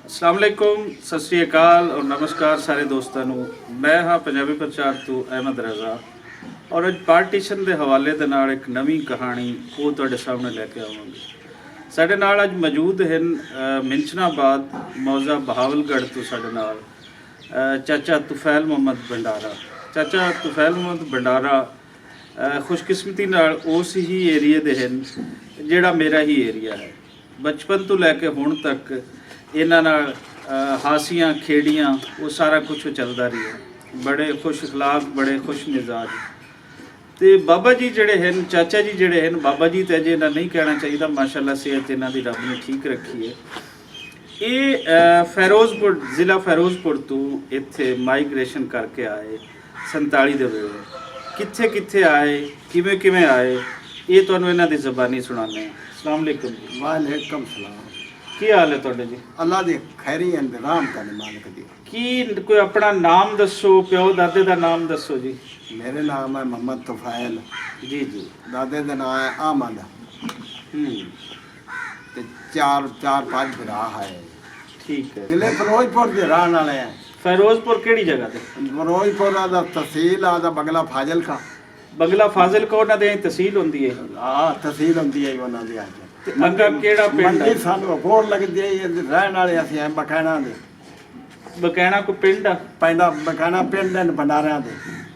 अस्सलाम वालेकुम, सत श्री अकाल और नमस्कार सारे दोस्तों ਨੂੰ। मैं हाँ पंजाबी प्रचार ਤੋਂ अहमद रज़ा और ਅੱਜ ਪਾਰਟੀਸ਼ਨ ਦੇ ਹਵਾਲੇ ਦੇ ਨਾਲ ਇੱਕ ਨਵੀਂ ਕਹਾਣੀ ਉਹ ਤੁਹਾਡੇ ਸਾਹਮਣੇ ਲੈ ਕੇ ਆਵਾਂਗੇ। ਸਾਡੇ ਨਾਲ ਅੱਜ ਮੌਜੂਦ ਹਨ ਮਿੰਚਨਾਬਾਦ ਮੌਜ਼ਾ ਬਹਾਵਲਗੜ੍ਹ ਤੋਂ ਸਾਡੇ ਨਾਲ ਚਾਚਾ ਤੁਫੈਲ ਮੁਹੰਮਦ ਭੰਡਾਰਾ। ਚਾਚਾ ਤੁਫੈਲ ਮੁਹੰਮਦ ਭੰਡਾਰਾ ਖੁਸ਼ਕਿਸਮਤੀ ਨਾਲ ਉਸ ਹੀ ਏਰੀਏ ਦੇ ਹਨ ਜਿਹੜਾ ਮੇਰਾ ਹੀ ਏਰੀਆ ਹੈ। ਬਚਪਨ ਤੋਂ ਲੈ ਕੇ ਹੁਣ ਤੱਕ ਇਹਨਾਂ ਨਾਲ ਹਾਸੀਆਂ ਖੇੜੀਆਂ ਉਹ ਸਾਰਾ ਕੁਝ ਚੱਲਦਾ ਰਿਹਾ। ਬੜੇ ਖੁਸ਼ ਅਖਲਾਕ, ਬੜੇ ਖੁਸ਼ ਮਿਜ਼ਾਜ। ਤੇ ਬਾਬਾ ਜੀ ਜਿਹੜੇ ਹਨ, ਚਾਚਾ ਜੀ ਜਿਹੜੇ ਹਨ, ਬਾਬਾ ਜੀ ਤੇ ਅਜੇ ਇਹਨਾਂ ਨਹੀਂ ਕਹਿਣਾ ਚਾਹੀਦਾ, ਮਾਸ਼ਾਅੱਲਾ ਸਿਹਤ ਇਹਨਾਂ ਦੀ ਰੱਬ ਨੇ ਠੀਕ ਰੱਖੀ ਹੈ। ਇਹ ਫਿਰੋਜ਼ਪੁਰ ਜ਼ਿਲ੍ਹਾ ਫਿਰੋਜ਼ਪੁਰ ਤੋਂ ਇੱਥੇ ਮਾਈਗ੍ਰੇਸ਼ਨ ਕਰਕੇ ਆਏ 47 ਦੇ ਵੇਲੇ। ਕਿੱਥੇ ਕਿੱਥੇ ਆਏ, ਕਿਵੇਂ ਕਿਵੇਂ ਆਏ, ਇਹ ਤੁਹਾਨੂੰ ਇਹਨਾਂ ਦੀ ਜ਼ਬਾਨੀ ਸੁਣਾਉਂਦੇ ਹਾਂ। अस्सलाम वालेकुम। वालेकुम सलाम। ਕੀ ਹਾਲ ਹੈ ਤੁਹਾਡੇ ਜੀ? अल्लाह दे खैरी इंतजाम करने मालिक दी। ਕੀ ਕੋਈ ਆਪਣਾ ਨਾਮ ਦੱਸੋ, ਪਿਓ ਦਾਦੇ ਦਾ ਨਾਮ ਦੱਸੋ ਜੀ। मेरे नाम है मोहम्मद तुफैल, ਜੀ ਜੀ। दादे का नाम है अहमद। ते चार चार पांच भरा है। ਠੀਕ ਹੈ। जिले फिरोजपुर के रहने वाले हैं। ਫਿਰੋਜ਼ਪੁਰ ਕਿਹੜੀ ਜਗ੍ਹਾ ਤੇ? फिरोजपुर दा तहसील आदा बगला फाजिल का। ਬਗਲਾ ਫਾਜ਼ਿਲ ਕੋ ਉਹਨਾਂ ਦੇ ਤਹਿਸੀਲ ਹੁੰਦੀ ਹੈ। हाँ तहसील होंदी है उन्हां दी आज। ਤੇ ਅੱਗਾ ਕਿਹੜਾ ਪਿੰਡ मंडी ਹੈ? सानू बोर लगदी है रहने वाले असि हैं बकैना दे। ਬਕੈਣਾ ਕੋ ਪਿੰਡ ਆ? पैंदा बकैना पिंड हैं भंडारियां दे।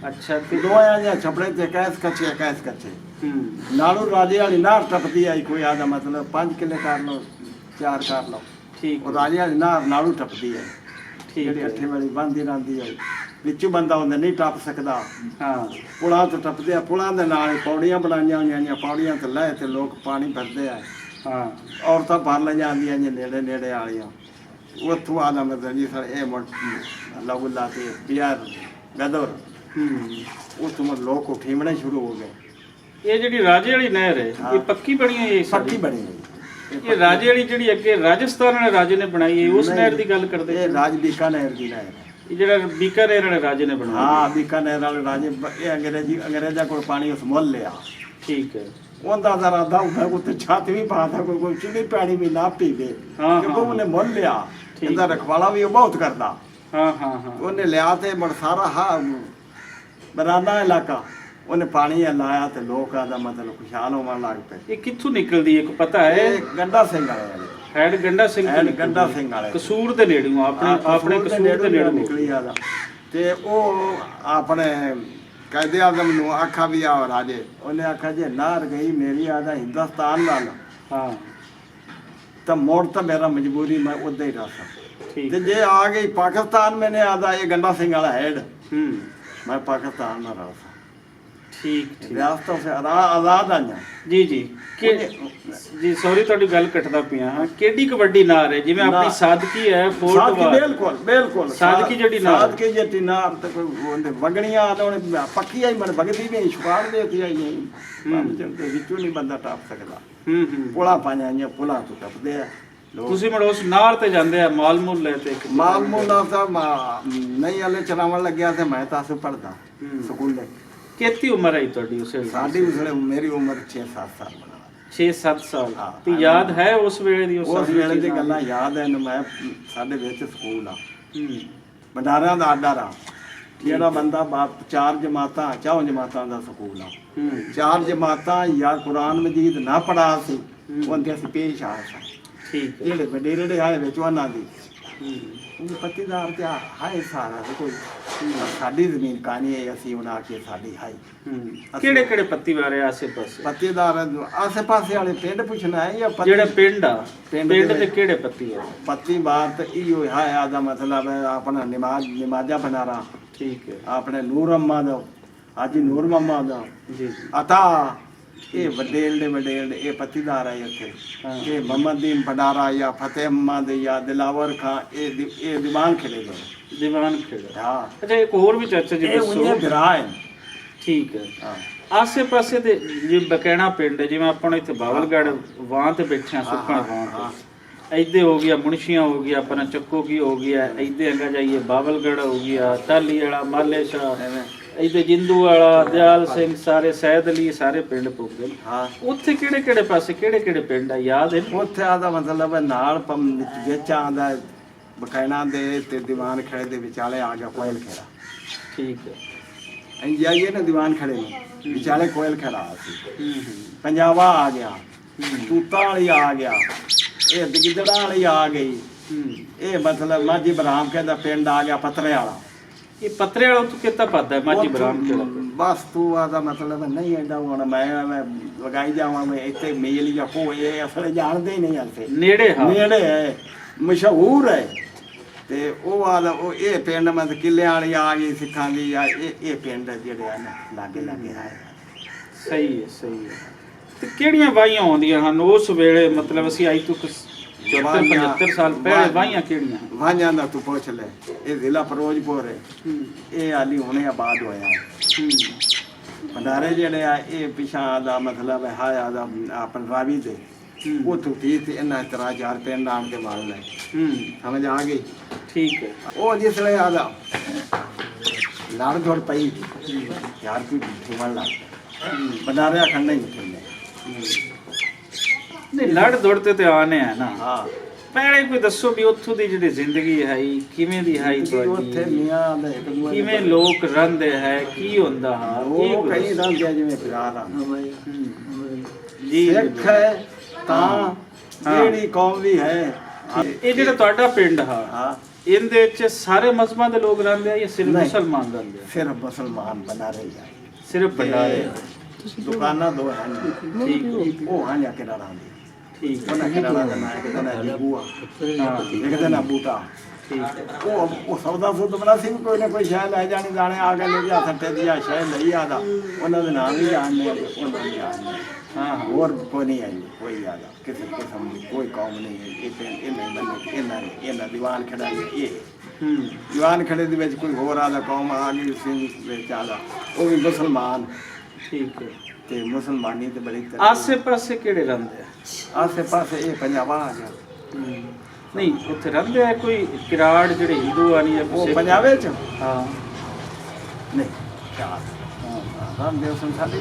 ਅੱਛਾ। ਤੇ दोयां जे छपड़े ते कैस कच्चे नालू राजे वाली नार टपदी आई। कोई आदा मतलब 5 किले कर लो, 4 कर लो। ਠੀਕ ਉਹ ਰਾਜੇ ਵਾਲੀ ਨਾਰ ਨਾਲੂ ਟੱਪਦੀ ਹੈ। ਠੀਕ ਜਿਹੜੀ ਹੈ। ਅੱਠੇ ਵਾਲੀ ਬੰਦੀ ਰਹਿੰਦੀ ਹੈ, ਵਿੱਚੋਂ ਬੰਦਾ ਹੁੰਦਾ ਨਹੀਂ ਟੱਪ ਸਕਦਾ। ਹਾਂ ਪੁਲਾਂ ਤੋਂ ਟੱਪਦੇ ਆ, ਪੁਲਾਂ ਦੇ ਨਾਲ ਹੀ ਪੌੜੀਆਂ ਬਣਾਈਆਂ ਹੋਈਆਂ, ਪੌੜੀਆਂ ਤੇ ਲੈ ਤੇ ਲੋਕ ਪਾਣੀ ਭਰਦੇ ਆ। ਹਾਂ। ਔਰਤਾਂ ਭਰ ਲੈ ਜਾਂਦੀਆਂ ਨੇ ਨੇੜੇ ਨੇੜੇ ਵਾਲੀਆਂ। ਉੱਥੋਂ ਆਦਾ ਮਤਲਬ ਜੀ ਸਰ ਇਹ ਲਗੁੱਲਾ ਤੇ ਬਿਆਰ ਗਦਰ ਉੱਥੋਂ ਮਤਲਬ ਲੋਕ ਉਠੀਮਣੇ ਸ਼ੁਰੂ ਹੋ ਗਏ। ਇਹ ਜਿਹੜੀ ਰਾਜੇ ਵਾਲੀ ਨਹਿਰ ਹੈ ਹਾਂ। ਇਹ ਪੱਕੀ ਬਣੀ ਹੋਈ ਹੈ? ਪੱਕੀ ਬਣੀ ਹੋਈ। ਇਹ ਰਾਜੇ ਵਾਲੀ ਜਿਹੜੀ ਅੱਗੇ ਰਾਜਸਥਾਨ ਵਾਲੇ ਰਾਜੇ ਨੇ ਬਣਾਈ ਹੈ ਉਸ ਨਹਿਰ ਦੀ ਗੱਲ ਕਰਦੇ? ਇਹ ਰਾਜ ਬੀਕਾਨੇਰ ਦੀ ਨਹਿਰ ਹੈ। ਇਹ ਜਿਹੜਾ ਬੀਕਾਨੇਰ ਵਾਲੇ ਰਾਜੇ ਨੇ ਬਣਾਇਆ? ਹਾਂ ਬੀਕਾਨੇਰ ਵਾਲੇ ਰਾਜੇ ਇਹ ਅੰਗਰੇਜ਼ਾਂ ਕੋਲ ਪਾਣੀ ਉਸ ਮੁੱਲ ਲਿਆ। ਠੀਕ ਹੈ। ਉਹਦਾ ਜ਼ਰਾ ਦਾ ਹੁੰਦਾ ਕੋਈ ਛੱਤ ਵੀ ਪਾਦਾ, ਕੋਈ ਚੀਨੀ ਪਾਣੀ ਵੀ ਨਾ ਪੀਵੇ ਕਿਉਂਕਿ ਉਹਨੇ ਮੁੱਲ ਲਿਆ। ਇਹਦਾ ਰਖਵਾਲਾ ਵੀ ਉਹ ਬਹੁਤ ਕਰਦਾ। ਹਾਂ ਹਾਂ ਹਾਂ। ਉਹਨੇ ਲਿਆ ਤੇ ਮੜ ਸਾਰਾ ਬਰਾਨਾ ਇਲਾਕਾ ਉਹਨੇ ਪਾਣੀ ਲਾਇਆ ਤੇ ਲੋਕਾਂ ਦਾ ਮਤਲਬ ਖੁਸ਼ਹਾਲ ਹੋਣ ਲੱਗ ਪਏ। ਇਹ ਕਿੱਥੋਂ ਨਿਕਲਦੀ ਹੈ, ਕੋਈ ਪਤਾ ਹੈ? ਇਹ ਗੰਡਾ ਸਿੰਘ ਵਾਲੇ ਹੈਡ ਗੰਡਾ ਸਿੰਘ ਤੋਂ ਨਿਕਲਦੀ? ਗੰਡਾ ਸਿੰਘ ਵਾਲੇ ਕਸੂਰ ਦੇ ਨੇੜਿਓਂ, ਆਪਣੇ ਕਸੂਰ ਦੇ ਨੇੜਿਓਂ ਨਿਕਲੀ ਆਦਾ। ਤੇ ਉਹ ਆਪਣੇ ਕਾਇਦੇ ਆਜ਼ਮ ਨੂੰ ਆਖਾ ਵੀ ਆ ਰਾਜੇ। ਉਹਨੇ ਆਖਿਆ ਜੇ ਨਾਰ ਗਈ ਮੇਰੀ ਆਦਾ ਹਿੰਦੁਸਤਾਨ ਨਾਲ ਹਾਂ ਤਾਂ ਮੋੜ ਤਾਂ ਮੇਰਾ ਮਜਬੂਰੀ ਮੈਂ ਉਦਾਂ ਹੀ ਰਹਾ। ਠੀਕ। ਤੇ ਜੇ ਆ ਗਈ ਪਾਕਿਸਤਾਨ ਮੈਨੇ ਆਦਾ ਇਹ ਗੰਡਾ ਸਿੰਘ ਵਾਲਾ ਹੈਡ मैं पाकिस्तान में रहा था। ठीक रियासतों से आज़ाद आईਆਂ। जी जी जी सॉरी ਤੁਹਾਡੀ ਗੱਲ ਕੱਟਦਾ ਪਿਆ ਹਾਂ। ਕਿਹੜੀ ਕਬੱਡੀ ਨਾਰ ਹੈ ਜਿਵੇਂ ਆਪਣੀ ਸਾਦਕੀ ਹੈ ਸਾਦਕੀ? ਬਿਲਕੁਲ ਬਿਲਕੁਲ ਸਾਦਕੀ ਜਿਹੜੀ ਨਾਰ, ਸਾਦਕੀ ਜਿਹੜੀ ਨਾਰ ਤੇ ਕੋਈ ਵਗਣੀਆਂ ਉਹਨੇ ਪੱਕੀ ਆਈ ਮਨ ਵਗਦੀ ਵੀ ਛੁਪਾੜ ਦੇਤੀ ਆਈ ਨਹੀਂ ਤੇ ਵਿੱਚੋਂ ਨਹੀਂ ਬੰਦਾ ਟੱਪ ਸਕਦਾ। ਪੁਲਾ ਪਾਈਆਂ ਪੁਲਾ ਤੋਂ ਟੱਪਦੇ ਆ ਲੋਕ। ਤੁਸੀਂ ਮੜ ਉਸ ਨਾਰ ਤੇ ਜਾਂਦੇ ਆ ਮਾਲ ਮੂਲ ਲੈ ਤੇ? ਮਾਲ ਮੂਲ ਨਾਲ ਤਾਂ ਨਹੀਂ ਹਲੇ ਚਲਾਵਣ ਲੱਗਿਆ ਤੇ ਮੈਂ ਤਾਂ ਪੜਦਾ ਸਕੂਲੇ। ਕਿੰਨੀ ਉਮਰ ਹੈ ਤੁਹਾਡੀ ਉਸ ਵੇਲੇ? ਸਾਡੀ ਉਸਲੇ ਮੇਰੀ ਉਮਰ 6-7 ਸਾਲ। 6-7 ਸਾਲ। ਤੇ ਯਾਦ ਹੈ ਉਸ ਵੇਲੇ ਦੀ? ਉਸ ਵੇਲੇ ਦੀ ਗੱਲਾਂ ਯਾਦ ਹੈ। ਮੈਂ ਸਾਡੇ ਵਿੱਚ ਸਕੂਲ ਆ ਭੰਡਾਰਿਆਂ ਦਾ ਆਡਾ ਰਾ। ਜਿਹੜਾ ਬੰਦਾ 4 ਜਮਾਤਾਂ 4 ਜਮਾਤਾਂ ਦਾ ਸਕੂਲ ਆ। 4 ਜਮਾਤਾਂ ਜਾਂ ਕੁਰਾਨ ਮਜੀਦ ਨਾ ਪੜਾ ਸੀ ਉਹਦੇ ਅਸੀਂ ਪੇਸ਼ ਆ ਸੀ। ਠੀਕ ਹੈ। ਜਿਹੜੇ ਵੱਡੇ ਜਿਹੜੇ ਆਏ ਵਿੱਚ ਉਹਨਾਂ ਦੀ ਉਹ ਪੱਤੀਦਾਰ ਤੇ ਹਾਏ ਸਾਰਾ ਕੋਈ ਸਾਡੀ ਜ਼ਮੀਨ ਕਾਨੀ ਹੈ ਅਸੀਂ ਉਹਨਾਂ ਕੇ ਸਾਡੀ ਹਾਈ। ਕਿਹੜੇ ਕਿਹੜੇ ਪੱਤੀ ਵਾਰੇ ਆਸੇ ਪਾਸੇ? ਪੱਤੀਦਾਰ ਆਸੇ ਪਾਸੇ ਵਾਲੇ ਪਿੰਡ ਪੁੱਛਣਾ ਹੈ ਜਾਂ ਜਿਹੜੇ ਪਿੰਡ ਆ ਪਿੰਡ ਦੇ ਤੇ ਕਿਹੜੇ ਪੱਤੀ ਆ? ਪੱਤੀ ਬਾਤ ਇਹੋ ਹੈ ਆਦਾ ਮਤਲਬ ਆਪਣਾ ਨਮਾਜ਼ਾ ਬਣਾ ਰਹਾ। ਠੀਕ ਹੈ। ਆਪਣੇ ਨੂਰ ਅੰਮਾ ਦਾ ਹਾਜੀ ਨੂਰ ਮਮਾ ਦਾ ਜੀ ਅਤਾ ਇਹ ਵਡੇਲ ਇਹ ਪੱਤੀਦਾਰ ਹੈ ਇੱਥੇ। ਇਹ ਮੁਹੰਮਦੀਨ ਭੰਡਾਰਾ ਜਾਂ ਫਤਿਹ ਅਹਿਮਦ ਜਾਂ ਦਿਲਾਵਰ ਖਾਂ ਇਹ ਦੀਵਾਨ ਖੇਡੇ ਗਏ। ਦੀਵਾਨ ਖੇਡੇ। ਹਾਂ। ਅੱਛਾ ਇੱਕ ਹੋਰ ਵੀ ਚਾਚਾ ਜੀ ਇਹ ਦੱਸੋ। ਉਹਨੇ ਵਿਰਾਹ ਹੈ। ਠੀਕ ਹੈ। ਹਾਂ। ਆਸੇ ਪਾਸੇ ਦੇ ਜੇ ਬਕੈਣਾ ਪਿੰਡ ਜਿਵੇਂ ਆਪਾਂ ਇੱਥੇ ਬਾਵਲਗੜ੍ਹ ਵਾਂ ਤੇ ਬੈਠੇ ਆ ਸੁੱਖਣ ਵਾਂ ਤੇ ਇੱਦੇ ਹੋ ਗਿਆ ਮੁਨਸ਼ੀਆਂ ਹੋ ਗਿਆ ਆਪਣਾ ਚੱਕੋ ਕੀ ਹੋ ਗਿਆ ਇੱਦੇ ਅੰਗਾ ਜਾਈਏ ਬਾਵਲਗੜ੍ਹ ਹੋ ਗਿਆ ਟਾਲੀ ਵਾਲਾ ਮਾਲੇ ਸ਼ਾਹ ਇੱਥੇ ਜਿੰਦੂ ਵਾਲਾ ਦਿਆਲ ਸਿੰਘ ਸਾਰੇ ਸੈਦ ਅਲੀ ਸਾਰੇ ਪਿੰਡ ਪੁੱਗੇ। ਹਾਂ। ਉੱਥੇ ਕਿਹੜੇ ਕਿਹੜੇ ਪਾਸੇ ਕਿਹੜੇ ਕਿਹੜੇ ਪਿੰਡ ਆ ਯਾਦ ਹੈ? ਉੱਥੇ ਆਦਾ ਮਤਲਬ ਨਾਲ ਵਿੱਚ ਆਉਂਦਾ ਬਖੈਣਾ ਦੇ ਤੇ ਦੀਵਾਨ ਖੜੇ ਦੇ ਵਿਚਾਲੇ ਆ ਗਿਆ ਕੋਇਲ ਖੇੜਾ। ਠੀਕ ਹੈ। ਅਸੀਂ ਜਾਈਏ ਨਾ ਦੀਵਾਨ ਖੜੇ ਨੂੰ ਵਿਚਾਲੇ ਕੋਇਲ ਖੇੜਾ ਸੀ। ਪੰਜਾਬਾ ਆ ਗਿਆ, ਤੂਤਾਂ ਵਾਲੀ ਆ ਗਿਆ, ਇਹ ਗਿੱਦੜਾਂ ਵਾਲੀ ਆ ਗਈ। ਇਹ ਮਤਲਬ ਮਾਝੀ ਬਰਾਮ ਕਹਿੰਦਾ ਪਿੰਡ ਆ ਗਿਆ ਪਤਰੇ ਵਾਲਾ। ਇਹ ਪਤਰੇ ਵਾਲਾ ਤੂੰ ਕਿੱਦਾਂ ਪਤਾ ਹੈ ਮਾਝੀ ਬਰਾਮ ਕਿਹੜਾ? ਬਸ ਤੂੰ ਆਦਾ ਮਤਲਬ ਨਹੀਂ ਐਡਾ ਹੁਣ ਮੈਂ ਲਗਾਈ ਜਾਵਾਂ ਮੈਂ ਇੱਥੇ ਮੇਲ ਜਾਂ ਕੋ ਇਹ ਅਸਲ ਜਾਣਦੇ ਹੀ ਨਹੀਂ ਹਲਤੇ ਨੇੜੇ ਹਾਂ ਨੇੜੇ ਹੈ, ਮਸ਼ਹੂਰ ਹੈ। ਤੇ ਉਹ ਆਦਾ ਉਹ ਇਹ ਪਿੰਡ ਮਤ ਕਿੱਲਿਆਂ ਵਾਲੀ ਆ ਗਈ ਸਿੱਖਾਂ ਦੀ ਆ। ਇਹ ਪਿੰਡ ਜਿਹੜੇ ਆ ਨਾ ਲਾਗੇ ਲਾਗੇ ਆਏ। ਸਹੀ ਹੈ, ਸਹੀ ਹੈ। ਤੇ ਕਿਹੜੀਆਂ ਵਾਹੀਆਂ ਆਉਂਦੀਆਂ ਹਨ ਉਸ ਵੇਲੇ? ਮਤਲਬ ਅਸੀਂ ਅੱਜ ਤੋਂ 75 ਸਾਲ ਪਹਿਲੇ ਵਾਹੀਆਂ ਕਿਹੜੀਆਂ? ਵਾਹੀਆਂ ਦਾ ਤੂੰ ਪੁੱਛ ਲੈ। ਇਹ ਜ਼ਿਲ੍ਹਾ ਫਿਰੋਜ਼ਪੁਰ ਹੈ। ਇਹ ਹਾਲੀ ਹੁਣੇ ਆਬਾਦ ਹੋਇਆ। ਭੰਡਾਰੇ ਜਿਹੜੇ ਆ ਇਹ ਪਿਛਾਂ ਦਾ ਮਤਲਬ ਹੈ ਹਾਇਆ ਦਾ ਆਪਣ ਰਾਵੀ ਦੇ ਉੱਥੋਂ ਤੇ ਇਹਨਾਂ ਤਰ੍ਹਾਂ 4 ਪਿੰਡ ਆਣ ਕੇ ਮਾਰ ਲੈ। ਸਮਝ ਆ ਗਈ? ਠੀਕ ਹੈ। ਉਹ ਜਿਸ ਵੇਲੇ ਆਦਾ ਲੜ ਦੌੜ ਪਈ ਯਾਰ ਕੋਈ ਠੇਵਣ ਲੱਗ ਭੰਡਾਰੇ ਖੰਡੇ ਨਹੀਂ ਨਹੀਂ ਲੜ ਦੌੜਤੇ ਤੇ ਆਨੇ ਆ ਨਾ। ਹਾਂ ਪਹਿਲੇ ਕੋਈ ਦੱਸੋ ਵੀ ਉੱਥੋਂ ਦੀ ਜਿਹੜੀ ਜ਼ਿੰਦਗੀ ਹੈ ਕਿਵੇਂ ਦੀ ਹੈ ਉੱਥੇ ਤੁਹਾਡੀ? ਮੀਆਂ ਦੇ ਇੱਕ ਦੂਜੇ ਕਿਵੇਂ ਲੋਕ ਰਹਿੰਦੇ ਹੈ, ਕੀ ਹੁੰਦਾ ਹੈ? ਉਹ ਕਈ ਰਹਿੰਦੇ ਆ ਜਿਵੇਂ ਪਿਆਰ ਆ ਜੀ ਸਿੱਖ ਹੈ ਤਾਂ ਜਿਹੜੀ ਕੌਮ ਵੀ ਹੈ। ਇਹ ਜਿਹੜਾ ਤੁਹਾਡਾ ਪਿੰਡ ਹੈ ਹਾਂ ਇਹਦੇ ਵਿੱਚ ਸਾਰੇ ਮਜ਼ਹਬਾਂ ਦੇ ਲੋਕ ਰਹਿੰਦੇ ਆ ਜਾਂ ਸਿਰਫ ਨਹੀਂ। ਮੁਸਲਮਾਨ ਰਹਿੰਦੇ ਆ? ਸਿਰਫ ਮੁਸਲਮਾਨ ਬਣਾ ਰਹੇ ਆ। ਸਿਰਫ ਭੰਡਾਰੇ? ਦੁਕਾਨਾਂ ਦੋ ਹਨ। ਠੀਕ ਉਹ ਹਨ ਜਾਂ ਕਿਹੜਾ ਰਹਿੰਦੇ ਠੀਕ ਉਹਨਾਂ ਕਿਹੜਾ ਰਹਿੰਦਾ ਇੱਕ ਦਿਨ ਹੈ ਜੀਬੂਆ ਇੱਕ ਦਿਨ ਹੈ ਬੂਟਾ। ਠੀਕ ਉਹ ਸੌਦਾ ਸੁਦ ਬਣਾ ਸੀ ਕੋਈ ਨਾ ਕੋਈ ਸ਼ਾਇ ਲੈ ਜਾਣੀ ਦਾਣੇ ਆ ਕੇ ਲੈ ਜਾ ਸੱਟੇ ਦੀ ਆ ਸ਼ਾਇ ਲਈ ਆਦਾ ਉਹਨਾਂ ਦੇ ਨਾਮ ਵੀ ਜਾਣਦੇ ਆ ਉਹਨਾਂ ਦੇ ਜਾਣਦੇ ਹਾਂ ਹੋਰ ਕੋਈ ਨਹੀਂ ਆਈ ਕੋਈ ਆਦਾ ਕਿਸੇ ਕਿਸਮ ਦੀ ਕੋਈ ਕੌਮ ਨਹੀਂ ਹੈ। ਇਹ ਪਿੰਡ ਇਹ ਨਹੀਂ ਬੰਦੇ ਇਹਨਾਂ ਦੀਵਾਨ ਖੜਾ ਇਹ ਦੀਵਾਨ ਖੜੇ ਦੇ ਵਿੱਚ ਕੋਈ ਹੋਰ ਆਦਾ ਕੌਮ ਆ ਗਈ ਸਿੰਘ ਵਿੱਚ ਆਦਾ ਉਹ ਵੀ ਮੁਸਲਮਾਨ। ਠੀਕ ਹੈ। ਤੇ ਮੁਸਲਮਾਨੀ ਤੇ ਬੜੀ ਆਸੇ ਪਾਸੇ ਕਿਹੜੇ ਰਹਿੰਦੇ ਆ? ਆਸੇ ਪਾਸੇ ਇਹ ਪੰਜਾਬਾ ਆ ਗਿਆ। ਨਹੀਂ ਉੱਥੇ ਰਹਿੰਦੇ ਆ ਕੋਈ ਕਿਰਾੜ ਜਿਹੜੇ ਹਿੰਦੂ ਆ ਨਹੀਂ ਜਾਂ ਉਹ ਸਿੱਖ? ਪੰਜਾਬੇ ਚ ਹਾਂ ਨਹੀਂ ਚਾਰ ਹਾਂ ਦੇ ਸੰਸਾਰੀ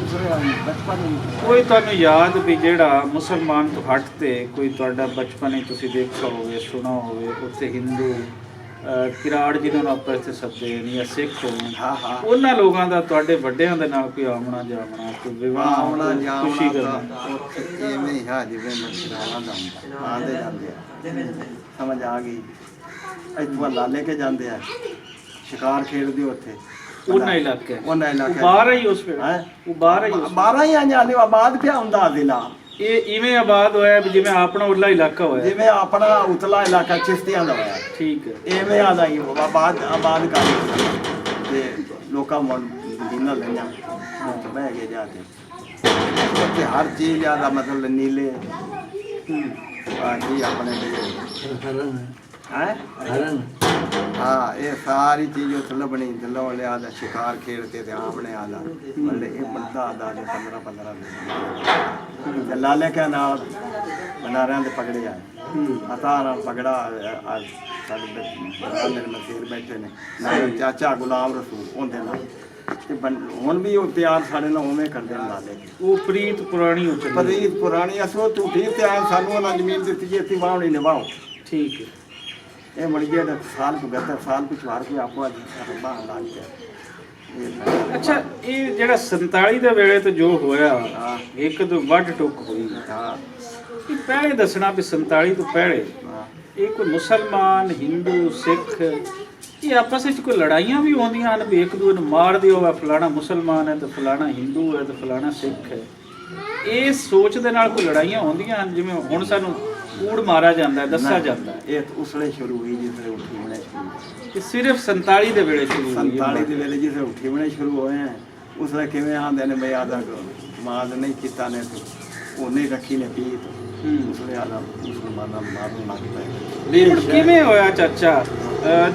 ਬਚਪਨ ਕੋਈ ਤੁਹਾਨੂੰ ਯਾਦ ਵੀ ਜਿਹੜਾ ਮੁਸਲਮਾਨ ਤੋਂ ਹਟ ਤੇ ਕੋਈ ਤੁਹਾਡਾ ਬਚਪਨ ਹੀ ਤੁਸੀਂ ਦੇਖਿਆ ਹੋਵੇ ਸੁਣਾ ਹੋਵੇ ਉੱਥੇ ਹਿੰਦੂ ਕਿਰਾੜ ਜਿਹਨਾਂ ਨੂੰ ਆਪਾਂ ਇੱਥੇ ਸੱਦੇ ਨਹੀਂ ਜਾਂ ਸਿੱਖ ਹੋਣ ਹਾਂ ਹਾਂ ਉਹਨਾਂ ਲੋਕਾਂ ਦਾ ਤੁਹਾਡੇ ਵੱਡਿਆਂ ਦੇ ਨਾਲ ਕੋਈ ਆਉਣਾ ਜਾਵਣਾ ਕੋਈ ਵਿਵਾਹ ਆਉਣਾ ਕੋਈ ਖੁਸ਼ੀ ਜਾਵਣਾ ਕਰਨਾ? ਉੱਥੇ ਐਵੇਂ ਹੀ ਹਾਂ ਜਿਵੇਂ ਮਸਰਾਵਾਂ ਦਾ ਹੁੰਦਾ ਆਉਂਦੇ ਜਾਂਦੇ ਆ। ਸਮਝ ਆ ਗਈ? ਇੱਥੋਂ ਲਾ ਲੈ ਕੇ ਜਾਂਦੇ ਆ ਸ਼ਿਕਾਰ ਖੇਡਦੇ ਉੱਥੇ ਉਹਨਾਂ ਇਲਾਕੇ ਉਹਨਾਂ ਇਲਾਕੇ ਬਾਹਰ ਹੀ ਉਸ ਵੇਲੇ ਹੈ ਉਹ ਬਾਹਰ ਹੀ ਉਸ 12 ਹੀ ਆ ਜਾਂਦੇ ਆਬਾਦ ਪਿਆ ਹੁੰਦਾ ਜ਼ਿਲ੍ਹਾ ਇਹ ਇਵੇਂ ਆਬਾਦ ਹੋਇਆ ਵੀ ਜਿਵੇਂ ਆਪਣਾ ਉਰਲਾ ਇਲਾਕਾ ਹੋਇਆ? ਜਿਵੇਂ ਆਪਣਾ ਉਤਲਾ ਇਲਾਕਾ ਚਿਸ਼ਤੀਆਂ ਦਾ ਹੋਇਆ ਠੀਕ ਹੈ। ਐਵੇਂ ਆਦਾ ਹੀ ਆਬਾਦ ਕਰ ਤੇ ਲੋਕਾਂ ਮਨ ਦਿਨਾਂ ਲੈਣਾ ਬਹਿ ਗਏ ਜਾ ਕੇ ਉੱਥੇ ਹਰ ਚੀਜ਼ ਆਦਾ ਮਤਲਬ ਨੀਲੇ ਆ ਜੀ ਆਪਣੇ ਹੈ ਹਾਂ ਇਹ ਸਾਰੀ ਚੀਜ਼ ਉੱਥੇ ਲੱਭਣੀ ਦਿਲੋਂ ਲਿਆ ਦਾ ਸ਼ਿਕਾਰ ਖੇਡ ਕੇ ਤੇ ਆਮਣੇ ਆਦਾ ਬੱਲੇ ਇਹ ਬੰਦਾ ਆਦਾ ਦੇ 15 ਦਿਨ ਲਾਲੇ ਕੇ ਨਾਲ ਬਨਾਰਿਆਂ ਦੇ ਪਗੜੇ ਆਏ ਹਤਾ ਨਾਲ ਪਗੜਾ ਸਾਡੇ ਬਰਾਦਰ ਮਸੀਰ ਬੈਠੇ ਨੇ ਨਾਲ ਚਾਚਾ ਗੁਲਾਮ ਰਸੂਲ ਉਹਦੇ ਨਾਲ ਤੇ ਹੁਣ ਵੀ ਉਹ ਪਿਆਰ ਸਾਡੇ ਨਾਲ ਉਵੇਂ ਕਰਦੇ ਨੇ ਲਾਲੇ ਉਹ ਪ੍ਰੀਤ ਪੁਰਾਣੀ ਹੋ ਚੱਲੀ? ਪ੍ਰੀਤ ਪੁਰਾਣੀ ਅਸੋ ਝੂਠੀ ਤੇ ਆਏ ਸਾਨੂੰ ਉਹਨਾਂ ਜ਼ਮੀਨ ਦਿੱਤੀ ਜੇ ਅਸੀਂ ਵਾਹਣੀ ਨਿਭਾਓ। ਠੀਕ ਹੈ। ਇਹ ਮੜ ਗਿਆ ਸਾਲ ਕੋ ਗਤਾ ਸਾਲ ਪਿਛਵਾਰ ਕੋਈ ਆਪੋ ਅੱਜ ਬਾਹਰ ਲੱਗ ਗਿਆ। ਅੱਛਾ ਇਹ ਜਿਹੜਾ 47 ਦੇ ਵੇਲੇ ਤੇ ਜੋ ਹੋਇਆ ਹਾਂ ਇੱਕ ਦੋ ਵੱਢ ਟੁੱਕ ਹੋਈ ਹਾਂ ਇਹ ਪਹਿਲੇ ਦੱਸਣਾ ਵੀ 47 ਤੋਂ ਪਹਿਲੇ ਹਾਂ ਇਹ ਕੋਈ ਮੁਸਲਮਾਨ ਹਿੰਦੂ ਸਿੱਖ ਇਹ ਆਪਸ ਵਿੱਚ ਕੋਈ ਲੜਾਈਆਂ ਵੀ ਆਉਂਦੀਆਂ ਹਨ ਵੀ ਇੱਕ ਦੂਜੇ ਨੂੰ ਮਾਰ ਦਿਓ ਵਾ ਫਲਾਣਾ ਮੁਸਲਮਾਨ ਹੈ ਤੇ ਫਲਾਣਾ ਹਿੰਦੂ ਹੈ ਤੇ ਫਲਾਣਾ ਸਿੱਖ ਹੈ? ਇਹ ਸੋਚ ਦੇ ਨਾਲ ਕੋਈ ਲੜਾਈਆਂ ਹੁੰਦੀਆਂ ਹਨ ਜਿਵੇਂ ਹੁਣ ਸਾਨੂੰ ਕੂੜ ਮਾਰਿਆ ਜਾਂਦਾ ਦੱਸਿਆ ਜਾਂਦਾ? ਇਹ ਉਸਲੇ ਸ਼ੁਰੂ ਹੋਈ ਜਿਸ ਵੇਲੇ ਉੱਠੀ ਬਣੇ ਸ਼ੁਰੂ ਇਹ ਸਿਰਫ 47 ਦੇ ਵੇਲੇ ਸ਼ੁਰੂ ਹੋਈ 47 ਦੇ ਵੇਲੇ ਜਿਸ ਵੇਲੇ ਉੱਠੀ ਬਣੇ ਸ਼ੁਰੂ ਹੋਏ ਆ ਉਸਲੇ ਕਿਵੇਂ ਆਂਦੇ ਨੇ ਬਈ ਆਦਾ ਮਾਦ ਨਹੀਂ ਕੀਤਾ ਨੇ ਤੇ ਉਹਨੇ ਰੱਖੀ ਨੇ ਪੀਤ ਉਸਲੇ ਆਦਾ ਮੁਸਲਮਾਨਾਂ ਨੂੰ ਮਾਰਨ ਲੱਗ ਪਏ। ਹੁਣ ਕਿਵੇਂ ਹੋਇਆ ਚਾਚਾ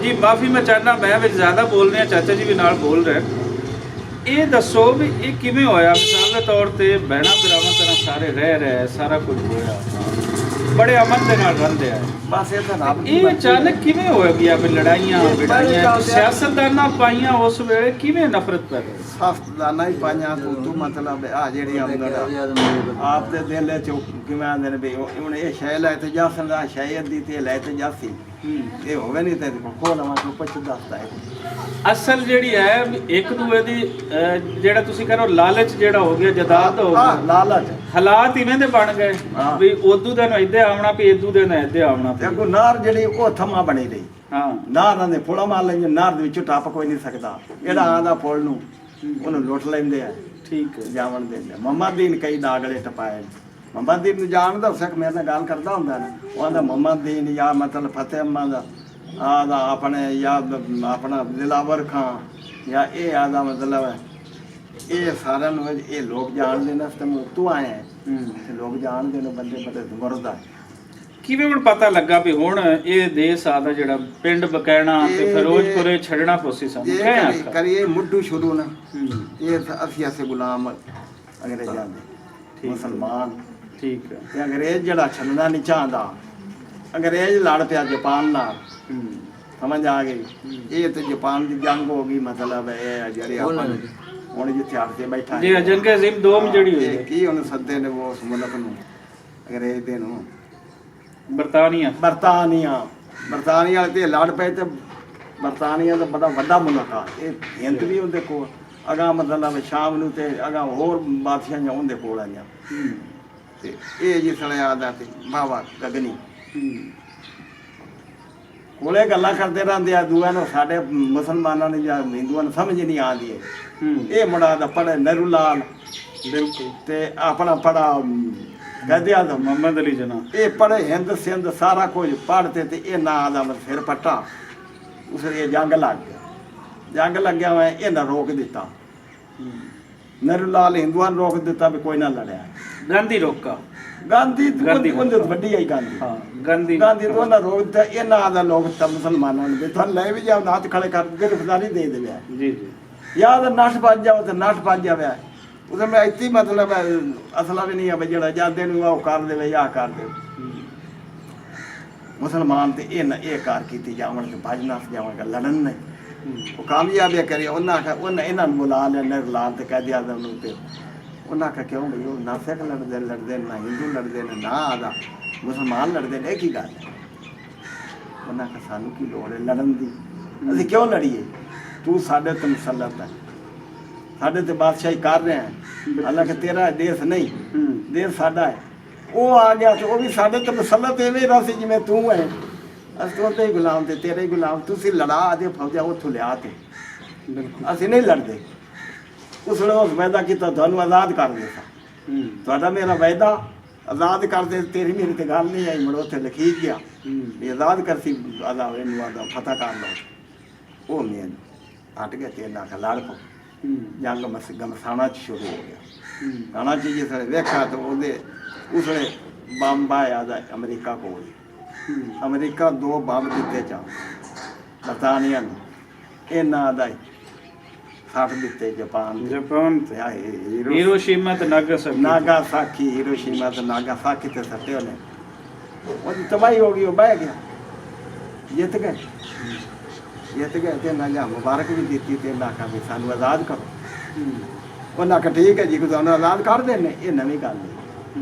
ਜੀ? ਮਾਫੀ ਮੈਂ ਚਾਹਨਾ ਮੈਂ ਵਿੱਚ ਜ਼ਿਆਦਾ ਬੋਲ ਰਿਹਾ, ਚਾਚਾ ਜੀ ਵੀ ਨਾਲ ਬੋਲ ਰਹੇ। ਇਹ ਦੱਸੋ ਵੀ ਇਹ ਕਿਵੇਂ ਹੋਇਆ? ਮਿਸਾਲ ਦੇ ਤੌਰ ਤੇ ਬਹਿਣਾ ਭਰਾਵਾਂ ਤਰ੍ਹਾਂ ਸਾਰੇ ਰਹਿ ਰਹੇ ਸਾਰਾ ਕੁਝ ਹੋਇਆ ਬੜੇ ਅਮਨ ਦੇ ਨਾਲ ਰਹਿੰਦੇ ਆ ਬਸ ਇਹ ਤਾਂ ਰੱਬ ਇਹ ਅਚਾਨਕ ਕਿਵੇਂ ਹੋ ਗਿਆ ਵੀ ਲੜਾਈਆਂ ਵਿੜਾਈਆਂ ਸਿਆਸਤਦਾਨਾਂ ਪਾਈਆਂ ਉਸ ਵੇਲੇ ਕਿਵੇਂ ਨਫ਼ਰਤ ਪੈ ਗਈ? ਸਖਤ ਦਾਨਾ ਹੀ ਪਾਈਆਂ ਤੂੰ ਮਤਲਬ ਆ ਜਿਹੜੀ ਆਪ ਦੇ ਦਿਲ ਚ ਕਿਵੇਂ ਆਂਦੇ ਨੇ ਵੀ ਹੁਣ ਇਹ ਸ਼ੈ ਲੈ ਤੇ ਜਾਸਨ ਦਾ ਸ਼ੈ ਅੱਧੀ ਤੇ ਲੈ ਤੇ ਜਾਸੀ ਇਹ ਹੋਵੇ ਨਹੀਂ ਤੇ ਕੋ ਲਵਾਂ ਤੂੰ ਪੁੱਛ ਦੱਸਦਾ ਹੈ ਅਸਲ ਜਿਹੜੀ ਹੈ ਵੀ ਇੱਕ ਦੂਏ ਦੀ ਜਿਹੜਾ ਤੁਸੀਂ ਕਰੋ ਲਾਲਚ ਜਿਹੜਾ ਹੋ ਗਿਆ ਜਦਾਦ ਹੋ ਹਾਂ ਗਿਆ ਲਾਲਚ ਹਾਲਾਤ ਇਵੇਂ ਦੇ ਬਣ ਗਏ ਹਾਂ। ਵੀ ਉਦੋਂ ਦਿਨ ਇੱਦੇ ਆਉਣਾ ਵੀ ਇਦੋਂ ਦਿਨ ਇੱਦੇ ਆਉਣਾ ਤੇ ਅੱਗੋਂ ਨਾਰ ਜਿਹੜੀ ਉਹ ਥਮਾ ਬਣੀ ਰਹੀ ਹਾਂ ਨਾਰਾਂ ਦੇ ਫੁੱਲਾਂ ਮਾਰ ਲੈਂਦੇ ਨਾਰ ਦੇ ਵਿੱਚੋਂ ਟੱਪ ਕੋਈ ਨਹੀਂ ਸਕਦਾ ਜਿਹੜਾ ਆਂਦਾ ਫੁੱਲ ਨੂੰ ਉਹਨੂੰ ਲੁੱਟ ਲੈਂਦੇ ਆ ਠੀਕ ਹੈ ਜਾਵਣ ਦਿੰਦੇ ਮੰਮਾ ਦੀਨ ਕਈ ਡਾਗਲੇ ਟਪਾਏ ਮੰਮਾ ਦੀਨ ਨੂੰ ਜਾਣਦਾ ਸਿੱਖ ਮੇਰੇ ਨਾਲ ਗੱਲ ਕਰਦਾ ਹੁੰਦਾ ਨਾ ਉਹ ਆਂਦਾ ਮੰਮਾ ਦੀਨ ਜਾਂ ਮਤਲਬ ਫਤਿਹ ਅੰਮਾ ਦਾ ਆਦਾ ਆਪਣੇ ਜਾਂ ਆਪਣਾ ਦਿਲਾਵਰ ਖਾਂ ਜਾਂ ਇਹ ਆਦਾ ਮਤਲਬ ਇਹ ਸਾਰਿਆਂ ਨੂੰ ਇਹ ਲੋਕ ਜਾਣਦੇ ਨੇ ਤੇ ਤੂੰ ਆਇਆ ਹੈ। ਤੇ ਲੋਕ ਜਾਣਦੇ ਨੇ ਬੰਦੇ ਬੜੇ ਜ਼ਬਰਦਸਤ ਕਿਵੇਂ ਹੁਣ ਪਤਾ ਲੱਗਾ ਵੀ ਹੁਣ ਇਹ ਦੇਸ਼ ਆਦਾ ਜਿਹੜਾ ਪਿੰਡ ਬਕੈਣਾ ਤੇ ਫਿਰੋਜ਼ਪੁਰੇ ਛੱਡਣਾ ਪੋਸੀ ਸਾਨੂੰ ਇਹ ਕਹਿ ਆਖਾ ਕਰੀਏ ਮੁੱਢੂ ਸ਼ੁਰੂ ਨਾ ਇਹ ਅਸੀਂ ਐਸੇ ਗੁਲਾਮ ਅੰਗਰੇਜ਼ਾਂ ਦੇ ਮੁਸਲਮਾਨ ਠੀਕ ਹੈ ਤੇ ਅੰਗਰੇਜ਼ ਜਿਹੜਾ ਛੱਡਣਾ ਨਹੀਂ ਚਾਹੁੰਦਾ ਅੰਗਰੇਜ਼ ਲੜ ਪਿਆ ਜਾਪਾਨ ਨਾਲ ਸਮਝ ਆ ਗਈ ਇਹ ਤੇ ਜਾਪਾਨ ਦੀ ਜੰਗ ਹੋ ਗਈ ਮਤਲਬ ਇਹ ਜਿਹੜੇ ਆਪਾਂ ਹੁਣ ਜਿੱਥੇ ਆੜ ਤੇ ਬੈਠਾ ਜੀ ਜੰਗ ਅਜ਼ੀਮ ਦੋਮ ਜਿਹੜੀ ਹੋਈ ਹੈ ਕੀ ਉਹਨੂੰ ਸੱਦੇ ਨੇ ਉਸ ਮੁਲਕ ਨੂੰ ਅੰਗਰੇਜ਼ ਦੇ ਨੂੰ ਬਰਤਾਨੀਆ ਵਾਲੇ ਤੇ ਲੜ ਪਏ ਤੇ ਬਰਤਾਨੀਆ ਦਾ ਬੜਾ ਵੱਡਾ ਮੁਲਕ ਆ ਇਹ ਹਿੰਦ ਵੀ ਉਹਦੇ ਕੋਲ ਅਗਾ ਮਤਲਬ ਸ਼ਾਮ ਨੂੰ ਤੇ ਅਗਾ ਹੋਰ ਬਾਦਸ਼ਾਹਾਂ ਉਹਦੇ ਕੋਲ ਆਈਆਂ ਤੇ ਇਹ ਜਿਸ ਵੇਲੇ ਆਦਾ ਤੇ ਬਾਵਾ ਗਗਨੀ ਕੋਲੇ ਗੱਲਾਂ ਕਰਦੇ ਰਹਿੰਦੇ ਆ ਦੂਆਂ ਨੂੰ ਸਾਡੇ ਮੁਸਲਮਾਨਾਂ ਨੇ ਜਾਂ ਹਿੰਦੂਆਂ ਨੂੰ ਸਮਝ ਨਹੀਂ ਆਉਂਦੀ ਇਹ ਮੁੰਡਾ ਦਾ ਪੜ੍ਹੇ ਨਹਿਰੂ ਲਾਲ ਬਿਲਕੁਲ ਤੇ ਆਪਣਾ ਪੜਾ ਕਹਦੇ ਆ ਮੁਹੰਮਦ ਅਲੀ ਜਨਾ ਇਹ ਪੜ੍ਹੇ ਹਿੰਦ ਸਿੰਧ ਸਾਰਾ ਕੁਝ ਪੜ੍ਹਦੇ ਤੇ ਇਹ ਨਾਂ ਦਾ ਸਿਰ ਪੱਟਾ ਉਸ ਇਹ ਜੰਗ ਲੱਗ ਗਿਆ ਹੋਇਆ ਇਹਨਾਂ ਰੋਕ ਦਿੱਤਾ ਨਹਿਰੂ ਲਾਲ ਹਿੰਦੂਆਂ ਨੂੰ ਰੋਕ ਦਿੱਤਾ ਵੀ ਕੋਈ ਨਾ ਲੜਿਆ ਗਾਂਧੀ ਰੋਕਾ ਗਾਂਧੀ ਉਹਦੇ ਵੱਡੀ ਆਈ ਗਾਂਧੀ ਹਾਂ ਗਾਂਧੀ ਤੋਂ ਉਹਨਾਂ ਰੋਕ ਦਿੱਤਾ ਇਹਨਾਂ ਦਾ ਲੋਕ ਤਾਂ ਮੁਸਲਮਾਨਾਂ ਨੂੰ ਵੀ ਤੁਹਾਨੂੰ ਲੈ ਵੀ ਜਾਓ ਨਾਥ ਖੜੇ ਕਰ ਗ੍ਰਿਫਤਾਰੀ ਦੇ ਦੇਵੇ ਜੀ ਜੀ ਯਾਦ ਨੱਠ ਭੱਜ ਜਾਓ ਤੇ ਨੱਠ ਭੱਜ ਜਾਵੇ ਉਹਦੇ ਮੈਂ ਇੱਥੇ ਮਤਲਬ ਅਸਲਾ ਵੀ ਨਹੀਂ ਆ ਵੀ ਜਿਹੜਾ ਜਾਂਦੇ ਨੂੰ ਉਹ ਕਰ ਦੇਵੇ ਜਾਂ ਕਰ ਦੇਵੇ ਮੁਸਲਮਾਨ ਤੇ ਇਹ ਕਾਰ ਕੀਤੀ ਜਾਵਣ ਤੇ ਭੱਜ ਨੱਠ ਜਾਵਣਗਾ ਲੜਨ ਨਹੀਂ ਉਹ ਕਾਮਯਾਬ ਕਰੀ ਉਹਨਾਂ ਇਹਨਾਂ ਨੂੰ ਬੁਲਾ ਲਿਆ ਨਹਿਰੂ ਲਾਲ ਤੇ ਕਹਿ ਦਿਆ ਉਹਨੂੰ ਤੇ ਉਹਨਾਂ ਆਖਿਆ ਕਿਉਂ ਬਈ ਉਹ ਨਾ ਸਿੱਖ ਲੜਦੇ ਨਾ ਹਿੰਦੂ ਲੜਦੇ ਨੇ ਨਾ ਆਦਾ ਮੁਸਲਮਾਨ ਲੜਦੇ ਨੇ ਇਹ ਕੀ ਗੱਲ ਹੈ ਉਹਨਾਂ ਆਖਿਆ ਸਾਨੂੰ ਕੀ ਲੋੜ ਹੈ ਲੜਨ ਦੀ ਅਸੀਂ ਕਿਉਂ ਲੜੀਏ ਤੂੰ ਸਾਡੇ ਤੇ ਮੁਸਲਤ ਹੈ ਸਾਡੇ ਤੇ ਬਾਦਸ਼ਾਹੀ ਕਰ ਰਿਹਾ ਹੈ ਹਾਲਾਂਕਿ ਤੇਰਾ ਦੇਸ਼ ਨਹੀਂ ਦੇਸ਼ ਸਾਡਾ ਹੈ ਉਹ ਆ ਗਿਆ ਤੇ ਉਹ ਵੀ ਸਾਡੇ ਤੇ ਮੁਸਲਤ ਐਵੇਂ ਰਹਾ ਸੀ ਜਿਵੇਂ ਤੂੰ ਹੈ ਅਸੀਂ ਉਹਦੇ ਹੀ ਗੁਲਾਮ ਤੇ ਤੇਰੇ ਹੀ ਗੁਲਾਮ ਤੁਸੀਂ ਲੜਾ ਆਦੇ ਫੌਜਾਂ ਉੱਥੋਂ ਲਿਆ ਤੇ ਅਸੀਂ ਨਹੀਂ ਲੜਦੇ ਉਸ ਵੇਲੇ ਉਸ ਵਾਅਦਾ ਕੀਤਾ ਤੁਹਾਨੂੰ ਆਜ਼ਾਦ ਕਰ ਦਿੱਤਾ ਤੁਹਾਡਾ ਮੇਰਾ ਵਾਅਦਾ ਆਜ਼ਾਦ ਕਰ ਦੇ ਤੇਰੀ ਮੇਰੀ ਤੇ ਗੱਲ ਨਹੀਂ ਆਈ ਮੁੜ ਉੱਥੇ ਲਿਖੀ ਗਿਆ ਵੀ ਆਜ਼ਾਦ ਕਰਤੀ ਆਜ਼ਾਦ ਇਹਨੂੰ ਆਦਾ ਫਤਹ ਕਰ ਲਓ ਉਹ ਮੈਂ ਹਟ ਗਿਆ ਤੇ ਨਾ ਲੜ ਪੋ ਜੰਗ ਗਮਸਾਣਾ ਚ ਸ਼ੁਰੂ ਹੋ ਗਿਆ ਗਾਣਾ ਚ ਜਿਸ ਵੇਲੇ ਵੇਖਿਆ ਤਾਂ ਉਹਦੇ ਉਸ ਵੇਲੇ ਬੰਬ ਆਇਆ ਦਾ ਅਮਰੀਕਾ ਕੋਲ ਅਮਰੀਕਾ 2 ਬੰਬ ਦਿੱਤੇ ਚਾ ਬਰਤਾਨੀਆ ਨੂੰ ਇਹਨਾਂ ਦਾ 60 ਦਿੱਤੇ ਜਾਪਾਨ ਤੇ ਹੀਰੋਸ਼ੀਮਾ ਤੇ ਨਾਗਾਸਾਕੀ ਹੀਰੋਸ਼ੀਮਾ ਤੇ ਨਾਗਾਸਾਕੀ ਤੇ ਸੱਟੇ ਉਹਨੇ ਉਹਦੀ ਤਬਾਹੀ ਹੋ ਗਈ ਉਹ ਬਹਿ ਗਿਆ ਜਿੱਤ ਗਏ ਤੇ ਨਾਗਾ ਮੁਬਾਰਕ ਵੀ ਦਿੱਤੀ ਤੇ ਨਾ ਕਾ ਵੀ ਸਾਨੂੰ ਆਜ਼ਾਦ ਕਰੋ ਉਹਨਾਂ ਕਹਾ ਠੀਕ ਹੈ ਜੀ ਕਿ ਤੁਹਾਨੂੰ ਆਜ਼ਾਦ ਕਰ ਦੇਣੇ ਇਹ ਨਵੀਂ ਗੱਲ ਹੈ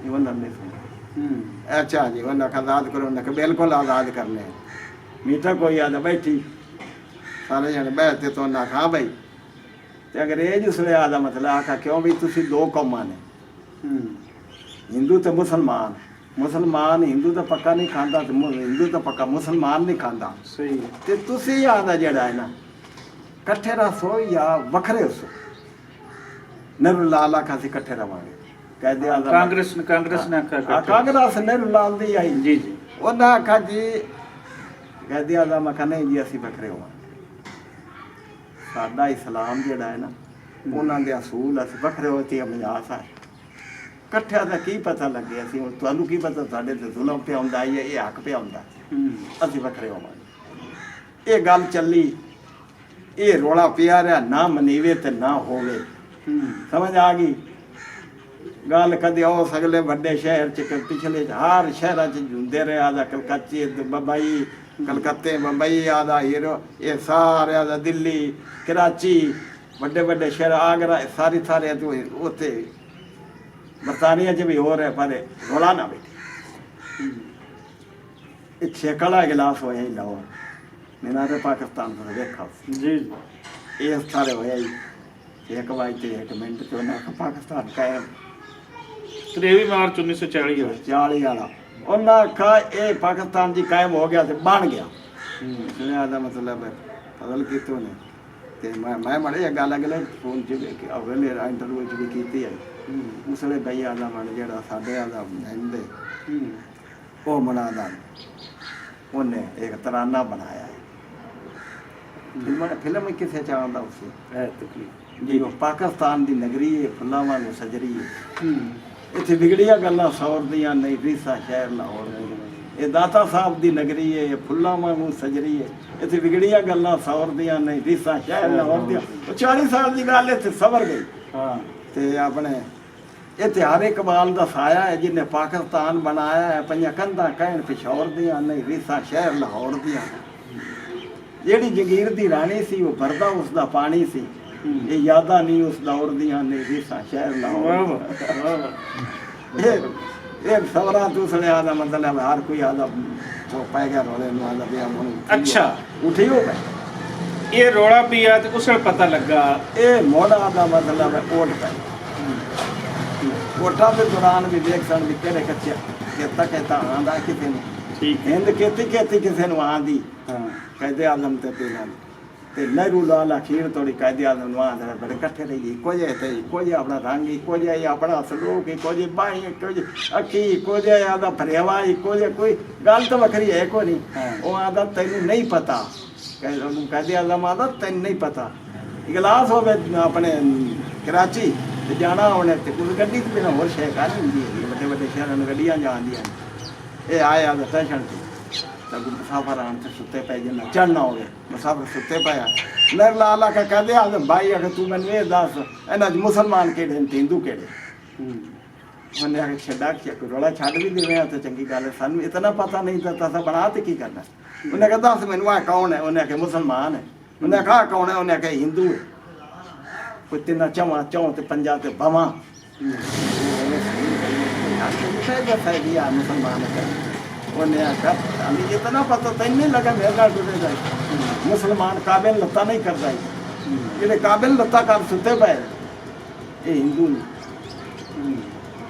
ਇਹ ਉਹਨਾਂ ਨੇ ਸੁਣੀ ਅੱਛਾ ਜੀ ਉਹਨਾਂ ਕਹਾ ਆਜ਼ਾਦ ਕਰੋ ਉਹਨਾਂ ਕਹਾ ਬਿਲਕੁਲ ਆਜ਼ਾਦ ਕਰਨੇ ਮੀਠਾ ਕੋਈ ਆਦਾ ਬੈਠੀ ਸਾਰੇ ਜਣੇ ਬੈਠੇ ਤੋਂ ਨਾ ਖਾ ਬਈ ਤੇ ਅੰਗਰੇਜ਼ ਉਸ ਵੇਲੇ ਆਦਾ ਮਤਲਬ ਆਖਾ ਕਿਉਂ ਵੀ ਤੁਸੀਂ 2 ਕੌਮਾਂ ਨੇ ਹਿੰਦੂ ਤੇ ਮੁਸਲਮਾਨ ਹਿੰਦੂ ਤਾਂ ਪੱਕਾ ਨਹੀਂ ਖਾਂਦਾ ਤੇ ਹਿੰਦੂ ਤਾਂ ਪੱਕਾ ਮੁਸਲਮਾਨ ਨਹੀਂ ਖਾਂਦਾ ਸਹੀ ਤੇ ਤੁਸੀਂ ਆਦਾ ਜਿਹੜਾ ਹੈ ਨਾ ਇਕੱਠੇ ਰਹੋ ਜਾਂ ਵੱਖਰੇ ਹੋ ਨਹਿਰੂ ਲਾਲ ਆਖਾ ਸੀ ਇਕੱਠੇ ਰਵਾਂਗੇ ਕਹਿੰਦੇ ਆਦਾ ਕਾਂਗਰਸ ਨੇ ਕਾਂਗਰਸ ਨਹਿਰੂ ਲਾਲ ਦੀ ਆਈ ਜੀ ਜੀ ਉਹਨਾਂ ਆਖਾ ਜੀ ਕਹਿੰਦੇ ਆਦਾ ਮੈਂ ਕਹਿੰਦਾ ਨਹੀਂ ਜੀ ਅਸੀਂ ਵੱਖਰੇ ਹੋਵਾਂਗੇ ਸਾਡਾ ਇਸਲਾਮ ਜਿਹੜਾ ਹੈ ਨਾ ਉਹਨਾਂ ਦੇ ਅਸੂਲ ਅਸੀਂ ਵੱਖਰੇ ਹੋਏ ਤੇ ਅਮਜਾਸ ਹੈ ਇਕੱਠਿਆਂ ਦਾ ਕੀ ਪਤਾ ਲੱਗੇ ਅਸੀਂ ਹੁਣ ਤੁਹਾਨੂੰ ਕੀ ਪਤਾ ਸਾਡੇ ਤੇ ਜ਼ੁਲਮ ਪਿਆ ਹੁੰਦਾ ਹੈ ਇਹ ਹੱਕ ਪਿਆ ਹੁੰਦਾ ਅਸੀਂ ਵੱਖਰੇ ਹੋਵਾਂਗੇ ਇਹ ਗੱਲ ਚੱਲੀ ਇਹ ਰੋਲਾ ਪਿਆ ਰਿਹਾ ਨਾ ਮਨੀਵੇ ਤੇ ਨਾ ਹੋਵੇ ਸਮਝ ਆ ਗਈ ਗੱਲ ਕਦੇ ਉਹ ਸਗਲੇ ਵੱਡੇ ਸ਼ਹਿਰ ਚ ਪਿਛਲੇ ਹਰ ਸ਼ਹਿਰਾਂ ਚ ਹੁੰਦੇ ਰਹੇ ਆਦਾ ਕਲਕੱਤੇ ਬੰਬਈ ਕਲਕੱਤੇ ਬੰਬਈ ਆਦਾ ਹੀਰੋ ਇਹ ਸਾਰਿਆਂ ਦਾ ਦਿੱਲੀ ਕਰਾਚੀ ਵੱਡੇ ਸ਼ਹਿਰ ਆਗਰਾ ਸਾਰੇ ਉੱਥੇ ਬਰਤਾਨੀਆ 'ਚ ਵੀ ਹੋ ਰਿਹਾ ਪਰ ਰੋਲਾ ਨਾ ਬੈਠੇ ਇਹ ਛੇਕ ਵਾਲਾ ਗਿਲਾਸ ਹੋਇਆ ਹੀ ਲਾਹੌਰ ਮੇਰਾ ਤੇ ਪਾਕਿਸਤਾਨ ਤੋਂ ਵੇਖਾ ਜੀ ਇਹ ਸਾਰੇ ਹੋਇਆ ਹੀ ਇੱਕ ਵਾਰ ਤੇ 1 ਮਿੰਟ ਤੋਂ ਨਾ ਪਾਕਿਸਤਾਨ ਕਾਇਮ 23 ਮਾਰਚ 1940 ਹੋਇਆ 40 ਵਾਲਾ ਉਹਨਾਂ ਆਖਾ ਇਹ ਪਾਕਿਸਤਾਨ ਜੀ ਕਾਇਮ ਹੋ ਗਿਆ ਤੇ ਬਣ ਗਿਆ ਸੁਣਿਆ ਦਾ ਮਤਲਬ ਹੈ ਬਦਲ ਕਿਤੋਂ ਨੇ ਤੇ ਮੈਂ ਮੜੇ ਗੱਲ ਅਗਲੇ ਫੋਨ 'ਚ ਵੇਖ ਅਗਲੇ ਇੰਟਰਵਿਊ 'ਚ ਵੀ ਕੀਤੀ ਹੈ ਉਸ ਵੇਲੇ ਬਈ ਆਦਾ ਮਨ ਜਿਹੜਾ ਸਾਡੇ ਆਦਾ ਰਹਿੰਦੇ ਉਹ ਮਨਾਦਾ ਉਹਨੇ ਇੱਕ ਤਰਾਨਾ ਬਣਾਇਆ ਫਿਲਮ ਕਿਸੇ ਚਾਹੁੰਦਾ ਉਸੇ ਹੈ ਤਕਲੀਫ ਜੀ ਉਹ ਪਾਕਿਸਤਾਨ ਦੀ ਨਗਰੀ ਹੈ ਫੁੱਲਾਵਾਂ ਨੂੰ ਸਜਰੀ ਹੈ ਇੱਥੇ ਵਿਗੜੀਆਂ ਗੱਲਾਂ ਸੌਰਦੀਆਂ ਨਹੀਂ ਰੀਸਾ ਸ਼ਹਿਰ ਲਾਹੌਰ ਇਹ ਦਾਤਾ ਸਾਹਿਬ ਦੀ ਨਗਰੀ ਹੈ ਇਹ ਫੁੱਲਾਵਾਂ ਨੂੰ ਸਜਰੀ ਹੈ ਇੱਥੇ ਵਿਗੜੀਆਂ ਗੱਲਾਂ ਸੌਰਦੀਆਂ ਨਹੀਂ ਰੀਸਾ ਸ਼ਹਿਰ ਲਾਹੌਰ ਦੀਆਂ 40 ਸਾਲ ਦੀ ਗੱਲ ਇੱਥੇ ਸਵਰ ਗਈ ਹਾਂ ਤੇ ਆਪਣੇ ਇੱਥੇ ਹਰ ਇਕਬਾਲ ਦਾ ਸਾਇਆ ਹੈ ਜਿਹਨੇ ਪਾਕਿਸਤਾਨ ਬਣਾਇਆ ਹੈ ਪੰਜਾਂ ਕੰਧਾਂ ਕਹਿਣ ਪਿਸ਼ੌਰ ਦੀਆਂ ਨਹੀਂ ਰੀਸਾ ਸ਼ਹਿਰ ਲਾਹੌਰ ਦੀਆਂ ਜਿਹੜੀ ਜਗੀਰ ਦੀ ਰਾਣੀ ਸੀ ਉਹ ਭਰਦਾ ਉਸ ਦਾ ਪਾਣੀ ਸੀ ਇਹ ਯਾਦਾਂ ਨਹੀਂ ਉਸ ਦੌਰ ਦੀਆਂ ਨੇ ਰੀਸਾ ਸ਼ਹਿਰ ਲਾਹੌਰ ਇਹ ਸਵਰਾਂ ਤੋਂ ਸੁਣਿਆ ਦਾ ਮਤਲਬ ਹਰ ਕੋਈ ਆਦਾ ਉਹ ਪੈ ਗਿਆ ਰੋਲੇ ਨੂੰ ਆਦਾ ਵੀ ਹੁਣ ਅੱਛਾ ਉਠੀ ਹੋ ਗਏ ਇਹ ਰੋਲਾ ਪਿਆ ਤੇ ਉਸ ਵੇਲੇ ਪਤਾ ਲੱਗਾ ਇਹ ਮੋੜਾ ਦਾ ਮਤਲਬ ਹੈ ਓਟ ਪੈ ਓਟਾਂ ਦੇ ਦੌਰਾਨ ਵੀ ਦੇਖ ਸਣ ਵੀ ਕਿਹੜੇ ਕੱਚੇ ਕਿਤਾ ਕਹਿਤਾ ਆਂਦਾ ਕਿਸੇ ਨੂੰ ਠੀਕ ਹਿੰਦ ਕੀਤੀ ਕਿਸੇ ਨੂੰ ਆਂਦੀ ਹਾਂ ਕਾਇਦੇ ਆਜ਼ਮ ਤੇ ਪਹਿਲਾਂ ਤੇ ਨਹਿਰੂ ਲਾਲ ਅਖੀਰ ਤੋੜੀ ਕਾਇਦੇ ਆਜ਼ਮ ਨੂੰ ਆਂਦਾ ਬੜੇ ਇਕੱਠੇ ਰਹੀ ਕੋਈ ਤੇ ਕੋਈ ਆਪਣਾ ਰੰਗ ਕੋਈ ਆਪਣਾ ਸਲੂਕ ਕੋਈ ਬਾਈ ਕੋਈ ਅੱਖੀ ਕੋਈ ਆਦਾ ਫਰੇਵਾ ਕੋਈ ਗੱਲ ਤਾਂ ਵੱਖਰੀ ਹੈ ਕੋਈ ਨਹੀਂ ਉਹ ਆਦਾ ਤੈਨੂੰ ਨਹੀਂ ਪਤਾ ਉਹਨੂੰ ਕਾਇਦੇ ਆਜ਼ਮ ਆਦਾ ਤੈਨੂੰ ਨਹੀਂ ਪਤਾ ਇਗਲਾਸ ਹੋਵੇ ਆਪਣੇ ਕਰਾਚੀ ਤੇ ਜਾਣਾ ਉਹਨੇ ਤੇ ਕੋਈ ਗੱਡੀ ਤੇ ਬਿਨਾਂ ਹੋਰ ਸ਼ੈ ਕਰ ਹੁੰਦੀ ਹੈ ਵੱਡੇ ਵੱਡੇ ਸ਼ਹਿਰਾਂ ਨੂੰ ਗੱਡੀਆਂ ਜਾਂਦੀਆਂ ਇਹ ਆਇਆ ਦਾ ਟੈਨਸ਼ਨ ਤੇ ਤਾਂ ਮੁਸਾਫਰ ਆਣ ਤੇ ਸੁੱਤੇ ਪੈ ਜਨਾ ਚੜਨਾ ਹੋਵੇ ਮੁਸਾਫਰ ਸੁੱਤੇ ਪਿਆ ਨਰ ਲਾਲਾ ਕਾ ਕਹਦੇ ਆ ਭਾਈ ਅਗਰ ਤੂੰ ਮੈਨੂੰ ਇਹ ਦੱਸ ਇਹਨਾਂ ਚ ਮੁਸਲਮਾਨ ਕਿਹੜੇ ਨੇ ਹਿੰਦੂ ਕਿਹੜੇ ਉਹਨੇ ਆ ਕੇ ਛੱਡਾ ਕਿ ਰੋਲਾ ਛੱਡ ਵੀ ਦੇਵੇਂ ਤੇ ਚੰਗੀ ਗੱਲ ਸਾਨੂੰ ਇਤਨਾ ਪਤਾ ਨਹੀਂ ਤਾਂ ਬਣਾ ਤੇ ਕੀ ਕਰਨਾ ਉਹਨੇ ਕਹਾ ਦੱਸ ਮੈਨੂੰ ਆ ਕੌਣ ਹੈ ਉਹਨੇ ਆਖਿਆ ਮੁਸਲਮਾਨ ਹੈ ਉਹਨੇ ਕਹਾ ਕੌਣ ਹੈ ਉਹਨੇ ਆਖਿਆ ਹਿੰਦੂ ਹੈ ਕੋਈ ਤਿੰਨਾ ਚੌਂ ਤੇ ਪੰਜਾਂ ਤੇ ਬਵਾਂ मुसलमान इतना पता तेन नहीं लगा मेरे नाल जुड़े जाए मुसलमान काबिल लत्ता नहीं करता जेडे काबिल लत्ता कर सुते पे ये हिंदू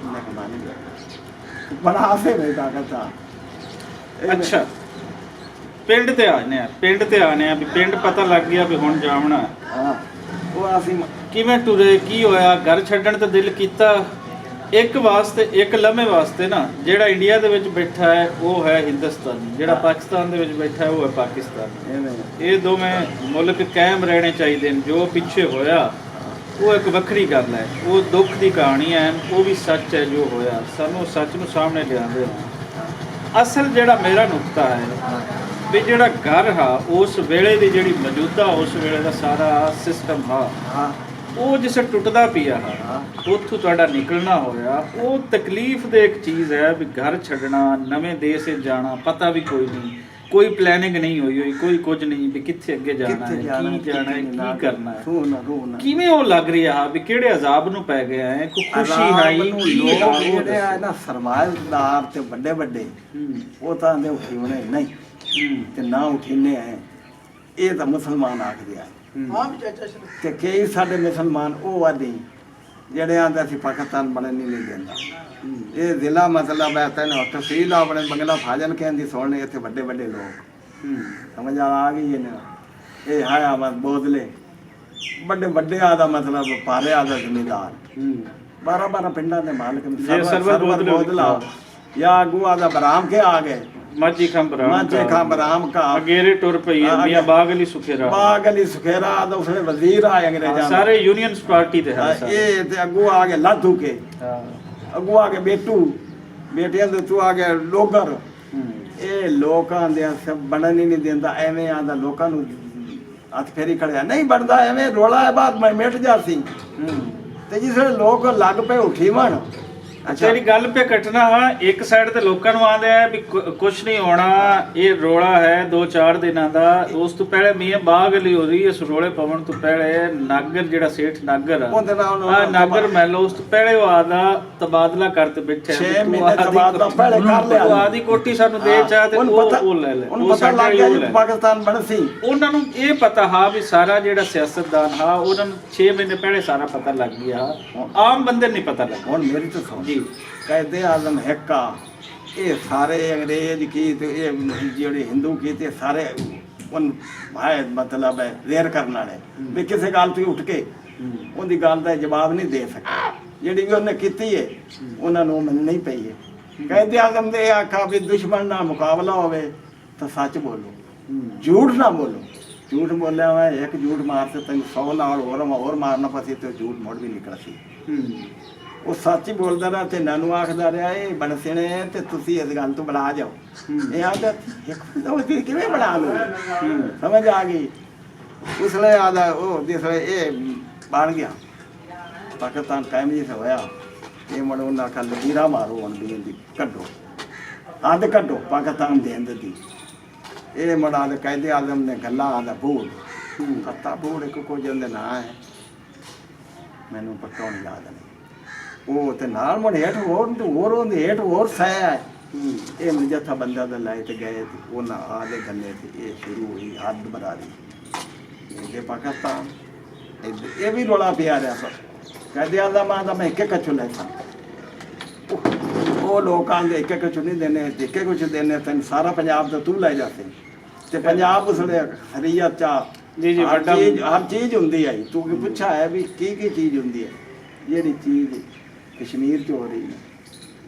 बड़ा आसे बेटा कहता अच्छा पिंड ते आने भी पिंड पता लग गया भी हुण जावना हाँ वो आसी किवें टुरे की होया घर छड्डण ते दिल कीता ਇੱਕ ਵਾਸਤੇ ਇੱਕ ਲਮੇ ਵਾਸਤੇ ਨਾ ਜਿਹੜਾ ਇੰਡੀਆ ਦੇ ਵਿੱਚ ਬੈਠਾ ਹੈ ਉਹ ਹੈ ਹਿੰਦੁਸਤਾਨੀ ਜਿਹੜਾ ਪਾਕਿਸਤਾਨ ਦੇ ਵਿੱਚ ਬੈਠਾ ਹੈ ਉਹ ਹੈ ਪਾਕਿਸਤਾਨੀ ਇਹ ਦੋਵੇਂ ਮੁਲਕ ਕਾਇਮ ਰਹਿਣੇ ਚਾਹੀਦੇ ਨੇ ਜੋ ਪਿੱਛੇ ਹੋਇਆ ਉਹ ਇੱਕ ਵੱਖਰੀ ਗੱਲ ਹੈ ਉਹ ਦੁੱਖ ਦੀ ਕਹਾਣੀ ਹੈ ਉਹ ਵੀ ਸੱਚ ਹੈ ਜੋ ਹੋਇਆ ਸਾਨੂੰ ਸੱਚ ਨੂੰ ਸਾਹਮਣੇ ਲਿਆਉਂਦੇ ਨੇ ਅਸਲ ਜਿਹੜਾ ਮੇਰਾ ਨੁਕਤਾ ਹੈ ਵੀ ਜਿਹੜਾ ਘਰ ਹਾ ਉਸ ਵੇਲੇ ਦੀ ਜਿਹੜੀ ਮੌਜੂਦਾ ਉਸ ਵੇਲੇ ਦਾ ਸਾਰਾ ਸਿਸਟਮ ਹਾ ਉਹ ਜਿਸ ਟੁੱਟਦਾ ਪਿਆ ਉੱਥੋਂ ਤੁਹਾਡਾ ਨਿਕਲਣਾ ਹੋਇਆ ਉਹ ਤਕਲੀਫ ਦੇ ਇੱਕ ਚੀਜ਼ ਹੈ ਵੀ ਘਰ ਛੱਡਣਾ ਨਵੇਂ ਦੇਸ਼ 'ਚ ਜਾਣਾ ਪਤਾ ਵੀ ਕੋਈ ਨਹੀਂ ਕੋਈ ਪਲੈਨਿੰਗ ਨਹੀਂ ਹੋਈ ਕੋਈ ਕੁਝ ਨਹੀਂ ਵੀ ਕਿੱਥੇ ਅੱਗੇ ਜਾਣਾ ਹੈ ਕੀ ਜਾਣਾ ਹੈ ਕੀ ਕਰਨਾ ਹੈ ਕਿਵੇਂ ਉਹ ਲੱਗ ਰਿਹਾ ਵੀ ਕਿਹੜੇ ਅਜ਼ਾਬ ਨੂੰ ਪੈ ਗਿਆ ਹੈ ਕੋਈ ਖੁਸ਼ੀ ਹਾਈ ਕੀ ਜਿਹੜੇ ਆ ਨਾ ਸਰਮਾਏਦਾਰ ਤੇ ਵੱਡੇ ਵੱਡੇ ਉਹ ਤਾਂ ਦੇ ਉਠੀਣੇ ਨਹੀਂ ਤੇ ਨਾ ਉਠੀਨੇ ਆ ਇਹ ਤਾਂ ਮੁਸਲਮਾਨ ਆਖਦੇ ਆ ਤੇ ਕਈ ਸਾਡੇ ਮੁਸਲਮਾਨ ਉਹ ਵਾਦੀ ਜਿਹੜੇ ਆਂਦੇ ਅਸੀਂ ਪਾਕਿਸਤਾਨ ਬਣਨ ਨਹੀਂ ਦਿੰਦਾ ਇਹ ਜ਼ਿਲ੍ਹਾ ਮਤਲਬ ਹੈ ਤੈਨੂੰ ਤਹਿਸੀਲ ਆਪਣੇ ਬੰਗਲਾ ਫਾਜ਼ਲ ਕਹਿੰਦੀ ਸੁਣਨੇ ਇੱਥੇ ਵੱਡੇ ਵੱਡੇ ਲੋਕ ਸਮਝ ਆ ਗਈ ਇਹ ਹਾਇਆ ਮਤ ਬੋਦਲੇ ਵੱਡੇ ਵੱਡੇ ਆਦਾ ਮਤਲਬ ਪਾਰੇ ਆਦਾ ਜ਼ਿਮੀਦਾਰ 12 ਪਿੰਡਾਂ ਦੇ ਮਾਲਕ ਸਰਵਰ ਬੋਦਲਾ ਜਾਂ ਅਗੂ ਆਦਾ ਬਰਾਮ ਕੇ ਆ ਗਏ ਮਾਝੀ ਖਾਂ ਬਰਾਮ ਕਾ ਅਗੇਰੇ ਟੁਰ ਪਈ ਮੀਆਂ ਬਾਗ ਅਲੀ ਸੁਖੇਰਾ ਦਾ ਉਸਨੇ ਵਜ਼ੀਰ ਆਏ ਅੰਗਰੇਜ਼ਾਂ ਸਾਰੇ ਯੂਨੀਅਨਸ ਪਾਰਟੀ ਦੇ ਇਹ ਤੇ ਅੱਗੂ ਆ ਗਏ ਲਾਧੂ ਕੇ ਅੱਗੂ ਆ ਕੇ ਬੇਟਿਆਂ ਦੇ ਤੂੰ ਆ ਗਿਆ ਲੋਗਰ ਇਹ ਲੋਕਾਂ ਦੇ ਸਭ ਬਣਨ ਹੀ ਨਹੀਂ ਦਿੰਦਾ ਐਵੇਂ ਆਂਦਾ ਲੋਕਾਂ ਨੂੰ ਹੱਥ ਫੇਰੀ ਖੜਿਆ ਨਹੀਂ ਬਣਦਾ ਐਵੇਂ ਰੋਲਾ ਹੈ ਬਾਅਦ ਮੈਂ ਮਿਟ ਜਾ ਸੀ ਤੇ ਜਿਸ ਵੇਲੇ ਲੋਕ ਲੱਗ ਪਏ ਉਠੀਵਣ ਤੇਰੀ ਗੱਲ ਪੇ ਕੱਟਣਾ ਹਾਂ, ਇੱਕ ਸਾਈਡ ਤੇ ਲੋਕਾਂ ਨੂੰ ਆਂਦੇ ਆ ਵੀ ਕੁਛ ਨਹੀਂ ਹੋਣਾ, ਇਹ ਰੋਲਾ ਹੈ 2-4 ਦਿਨਾਂ ਦਾ। ਉਸ ਤੋਂ ਪਹਿਲੇ ਮੀਆਂ ਬਾਗ ਲਈ ਹੋ ਰਹੀ ਇਸ ਰੋਲੇ ਪਵਨ ਤੋਂ ਪਹਿਲੇ ਨਾਗਰ ਜਿਹੜਾ ਸੇਠ ਨਾਗਰ ਆ ਨਾਗਰ ਮਹਿਲ, ਉਸ ਤੋਂ ਪਹਿਲੇ ਉਹ ਆਦਾ ਤਬਾਦਲਾ ਕਰਤੇ ਬੈਠੇ 6 ਮਹੀਨੇ ਤਬਾਦਲਾ ਪਹਿਲੇ ਕਰ ਲਿਆ। ਆਦੀ ਕੋਠੀ ਸਾਨੂੰ ਦੇ ਚਾਹ ਤੇ ਉਹ ਲੈ ਲੈ, ਉਹਨੂੰ ਪਤਾ ਲੱਗ ਗਿਆ ਜੀ ਪਾਕਿਸਤਾਨ ਬਣ ਸੀ। ਉਹਨਾਂ ਨੂੰ ਇਹ ਪਤਾ ਹਾਂ ਵੀ ਸਾਰਾ ਜਿਹੜਾ ਸਿਆਸਤਦਾਨ ਹਾਂ ਉਹਨਾਂ ਨੂੰ 6 ਮਹੀਨੇ ਪਹਿਲੇ ਸਾਰਾ ਪਤਾ ਲੱਗ ਗਿਆ, ਆਮ ਬੰਦੇ ਨਹੀਂ ਪਤਾ ਲੱਗਾ। ਹੁਣ ਮੇਰੀ ਤਾਂ ਸੁਣ ਜੀ, ਕਾਇਦੇ ਆਜ਼ਮ ਹੈਕਾ ਇਹ ਸਾਰੇ ਅੰਗਰੇਜ਼ ਕੀ ਤੇ ਇਹ ਜਿਹੜੇ ਹਿੰਦੂ ਕੀ ਤੇ ਸਾਰੇ ਉਹਨ ਭਾਏ ਮਤਲਬ ਹੈ ਜ਼ੇਰ ਕਰਨ ਵਾਲੇ ਵੀ ਕਿਸੇ ਗੱਲ ਤੋਂ ਉੱਠ ਕੇ ਉਹਦੀ ਗੱਲ ਦਾ ਜਵਾਬ ਨਹੀਂ ਦੇ ਸਕੇ। ਜਿਹੜੀ ਵੀ ਉਹਨੇ ਕੀਤੀ ਹੈ ਉਹਨਾਂ ਨੂੰ ਮੰਨਣੀ ਪਈ ਹੈ। ਕਾਇਦੇ ਆਜ਼ਮ ਦੇ ਆਖਾ ਵੀ ਦੁਸ਼ਮਣ ਨਾਲ ਮੁਕਾਬਲਾ ਹੋਵੇ ਤਾਂ ਸੱਚ ਬੋਲੋ, ਝੂਠ ਨਾ ਬੋਲੋ। ਝੂਠ ਬੋਲਿਆ ਵਾ ਇੱਕ ਝੂਠ ਮਾਰ ਤੇ ਤੈਨੂੰ 100 ਨਾਲ ਹੋਰ ਮਾਰਨਾ ਪਸੀ ਤੇ ਝੂਠ ਮੁੜ ਵੀ ਨਿਕਲ ਸੀ। ਉਹ ਸੱਚ ਹੀ ਬੋਲਦਾ ਰਿਹਾ ਤੇ ਨਾਨੂੰ ਆਖਦਾ ਰਿਹਾ ਇਹ ਬਣਸਣੇ ਤੇ ਤੁਸੀਂ ਇਸ ਗੱਲ ਤੋਂ ਬਣਾ ਜਾਓ। ਇਹ ਆਦਾ ਕਿਵੇਂ ਬਣਾ ਲਓ, ਸਮਝ ਆ ਗਈ। ਉਸ ਲਈ ਆਦਾ ਉਹ ਜਿਸ ਵੇਲੇ ਇਹ ਬਣ ਗਿਆ ਪਾਕਿਸਤਾਨ ਕਾਇਮ ਜੀ ਹੋਇਆ, ਇਹ ਮੁੜ ਉਹਨਾਂ ਆਖਿਆ ਲਕੀਰਾਂ ਮਾਰੋ ਹੁਣ ਵੀ ਇਹਦੀ ਕੱਢੋ, ਅੱਧ ਕੱਢੋ ਪਾਕਿਸਤਾਨ ਦੇ ਅੰਦਰ ਦੀ। ਇਹ ਮੁੜਾ ਦੇ ਕਾਇਦੇ ਆਜ਼ਮ ਨੇ ਗੱਲਾਂ ਆਦਾ ਬੂੜ ਪਤਾ ਬੂੜ ਇੱਕ ਕੁਝ ਉਹਦੇ ਨਾਂ ਹੈ, ਮੈਨੂੰ ਪੱਕਾ ਨਹੀਂ ਯਾਦ ਨਹੀਂ। ਉਹ ਤੇ ਨਾਲ ਮੁੜ ਹੇਠ ਹੋਰ ਉਹਦੇ ਹੇਠ ਹੋਰ ਸਾਇਆ ਹੈ। ਇਹ ਮਜੱਥਾ ਬੰਦਾ ਦਾ ਲਾਏ ਤੇ ਗਏ ਤੇ ਉਹਨਾਂ ਆਦੇ ਗੱਲੇ ਤੇ ਇਹ ਸ਼ੁਰੂ ਹੋਈ ਹੱਦ ਬਰਾਰੀ ਇਹ ਪਾਕਿਸਤਾਨ। ਇਹ ਵੀ ਰੋਲਾ ਪਿਆ ਰਿਹਾ ਸਰ ਕਹਿੰਦੇ ਆਂਦਾ ਮਾਂ ਦਾ ਮੈਂ ਇੱਕ ਕੱਚੂ ਲੈ ਸਾਂ। ਉਹ ਲੋਕਾਂ ਦੇ ਇੱਕ ਕੱਚੂ ਨਹੀਂ ਦੇਣੇ, ਇੱਕ ਕੁਛ ਦੇਣੇ ਤੈਨੂੰ ਸਾਰਾ ਪੰਜਾਬ ਦਾ ਤੂੰ ਲੈ ਜਾਤੇ ਤੇ ਪੰਜਾਬ ਉਸਲੇ ਹਰੀਅਤ ਚਾ ਜੀ ਹਰ ਚੀਜ਼ ਹੁੰਦੀ ਹੈ। ਤੂੰ ਕੀ ਪੁੱਛਿਆ ਹੈ ਵੀ ਕੀ ਚੀਜ਼ ਹੁੰਦੀ ਹੈ? ਜਿਹੜੀ ਚੀਜ਼ ਕਸ਼ਮੀਰ 'ਚ ਹੋ ਰਹੀ ਹੈ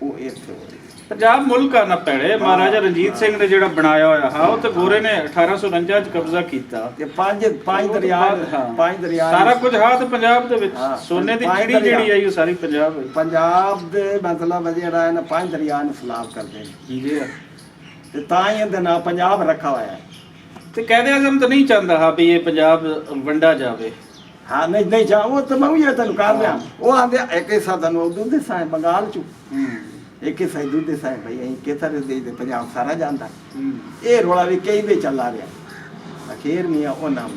ਉਹ ਇੱਥੇ ਹੋ ਰਹੀ ਹੈ। ਪੰਜਾਬ ਮੁਲਕ ਆ ਨਾ ਪੈੜੇ ਮਹਾਰਾਜਾ ਰਣਜੀਤ ਸਿੰਘ ਨੇ ਜਿਹੜਾ ਬਣਾਇਆ ਹੋਇਆ ਹਾਂ, ਉਹ ਤੇ ਗੋਰੇ ਨੇ 1849 ਚ ਕਬਜ਼ਾ ਕੀਤਾ ਤੇ ਪੰਜ ਦਰਿਆ ਸਾਰਾ ਕੁਝ ਹਾਂ ਤੇ ਪੰਜਾਬ ਦੇ ਵਿੱਚ ਸੋਨੇ ਦੀ ਚਿੜੀ ਜਿਹੜੀ ਆਈ ਉਹ ਸਾਰੀ ਪੰਜਾਬ ਹੈ। ਪੰਜਾਬ ਦੇ ਮਤਲਬ ਜਿਹੜਾ ਹੈ ਨਾ 5 ਦਰਿਆ ਨੂੰ ਸਲਾਬ ਕਰਦੇ ਨੇ ਜੀ ਤੇ ਤਾਂ ਹੀ ਇਹਦਾ ਨਾਂ ਪੰਜਾਬ ਰੱਖਾ ਹੋਇਆ ਹੈ। ਤੇ ਕਾਇਦੇ ਆਜ਼ਮ ਤਾਂ ਨਹੀਂ ਚਾਹੁੰਦਾ ਹਾਂ ਵੀ ਇਹ ਪੰਜਾਬ ਵੰਡਾ ਜਾਵੇ। ਹਾਂ ਨਹੀਂ ਜਾ ਉਹ ਤਾਂ ਮੈਂ ਵੀ ਤੈਨੂੰ ਕਰ ਰਿਹਾ। ਉਹ ਆਂਦੇ ਇੱਕ ਹਿੱਸਾ ਤੈਨੂੰ ਉਦੋਂ ਦੇ ਸਾਂ ਬੰਗਾਲ ਚ, ਇੱਕ ਹਿੱਸਾ ਦੂਜੇ ਦੇ ਸਾਂ ਭਾਈ ਅਸੀਂ ਕਿਥਰ ਦੇ ਪੰਜਾਬ ਸਾਰਾ ਜਾਂਦਾ। ਇਹ ਰੋਲਾ ਵੀ ਕਈ ਦੇ ਚੱਲਾ ਰਿਹਾ। ਅਖੀਰ ਮੀਆਂ ਉਹ ਨਾਮ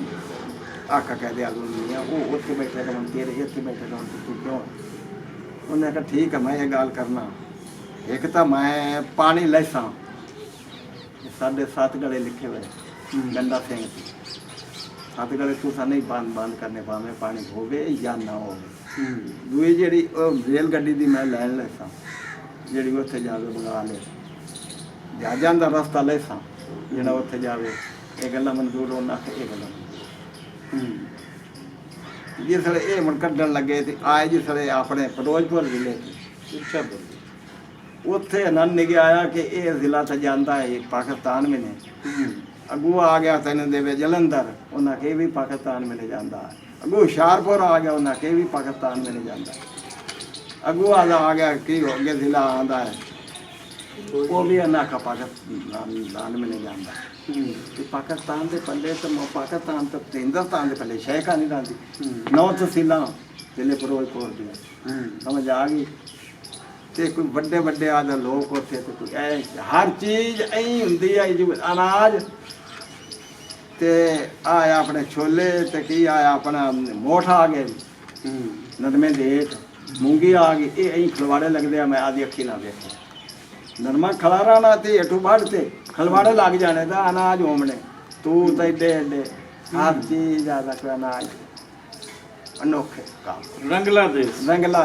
ਆਕਾ ਕਹਦੇ ਆਲੂ ਮੀਆਂ ਉਹ ਉੱਥੇ ਬੈਠੇ ਰਹਿਣ ਤੇਰੇ ਇੱਥੇ ਬੈਠੇ ਰਹਿਣ ਤੂੰ ਕਿਉਂ? ਉਹਨੇ ਕਿਹਾ ਠੀਕ ਹੈ ਮੈਂ ਇਹ ਗੱਲ ਕਰਨਾ। ਇੱਕ ਤਾਂ ਮੈਂ ਪਾਣੀ ਲੈਸਾਂ ਸਾਡੇ 7 ਗਲੇ ਲਿਖੇ ਹੋਏ ਗੰਡਾ ਸਿੰਘ 7 ਗਲੇ ਤੂੰ ਨਹੀਂ ਬੰਦ ਕਰਨੇ ਪਾਵੇਂ ਪਾਣੀ ਹੋਵੇ ਜਾਂ ਨਾ ਹੋਵੇ। ਦੂਈ ਜਿਹੜੀ ਉਹ ਰੇਲ ਗੱਡੀ ਦੀ ਮੈਂ ਲੈਣ ਲੈਸਾਂ ਜਿਹੜੀ ਉੱਥੇ ਜਾਵੇ ਬਣਾ ਲੈ ਜਹਾਜ਼ਾਂ ਦਾ ਰਸਤਾ ਲੈਸਾਂ ਜਿਹੜਾ ਉੱਥੇ ਜਾਵੇ। ਇਹ ਗੱਲਾਂ ਮਨਜ਼ੂਰ ਹੋਣਾ ਇਹ ਗੱਲਾਂ ਜਿਸ ਵੇਲੇ ਇਹ ਹੁਣ ਕੱਢਣ ਲੱਗੇ ਤੇ ਆਏ ਜਿਸ ਵੇਲੇ ਆਪਣੇ ਫਿਰੋਜ਼ਪੁਰ ਜ਼ਿਲ੍ਹੇ ਅੱਛਾ ਉੱਥੇ ਆਨੰਦ ਨਿਗੇ ਆਇਆ ਕਿ ਇਹ ਜ਼ਿਲ੍ਹਾ ਤਾਂ ਜਾਂਦਾ ਹੈ ਪਾਕਿਸਤਾਨ में ने। अगू आ गया तेन देवे जलंधर उन्हें के भी पाकिस्तान में जाता है। अगू हुशियारपुर आ गया उन्हें के भी पाकिस्तान में जाता है। अगू आ गया कि अगे जिला आता है वो भी अन्ना का पाकिस्तान में जाता है। पाकिस्तान के पल्ले तो पाकिस्तान तो हिंदुस्तान के पल्ले शह का नहीं रहती 9 तहसील जिले फिरोजपुर दी समझ आ गई। ਤੇ ਕੋਈ ਵੱਡੇ ਵੱਡੇ ਆਦੇ ਲੋਕ ਉੱਥੇ ਤੇ ਕੋਈ ਹਰ ਚੀਜ਼ ਐਂ ਹੁੰਦੀ ਹੈ ਜਿਵੇਂ ਅਨਾਜ ਤੇ ਆਇਆ ਆਪਣੇ ਛੋਲੇ ਤੇ ਕੀ ਆਇਆ ਆਪਣਾ ਮੋਠ ਆ ਗਏ ਨਰਮੇ ਦੇ ਹੇਠ ਮੂੰਗੀ ਆ ਗਈ। ਇਹ ਐਂ ਖਲਵਾੜੇ ਲੱਗਦੇ ਆ ਮੈਂ ਆਦੀ ਅੱਖੀ ਨਾਲ ਵੇਖਿਆ। ਨਰਮਾ ਖਲਾਰਾ ਨਾ ਤੇ ਹੇਠੋਂ ਵੱਢ ਤੇ ਖਲਵਾੜੇ ਲੱਗ ਜਾਣੇ ਤਾਂ ਅਨਾਜ ਹੋਮਣੇ ਤੂੰ ਤਾਂ ਏਡੇ ਏਡੇ ਹਰ ਚੀਜ਼ ਆਦਾ ਕੋਈ ਅਨਾਜ ਅਨੋਖੇ ਕੰਮ ਰੰਗਲਾ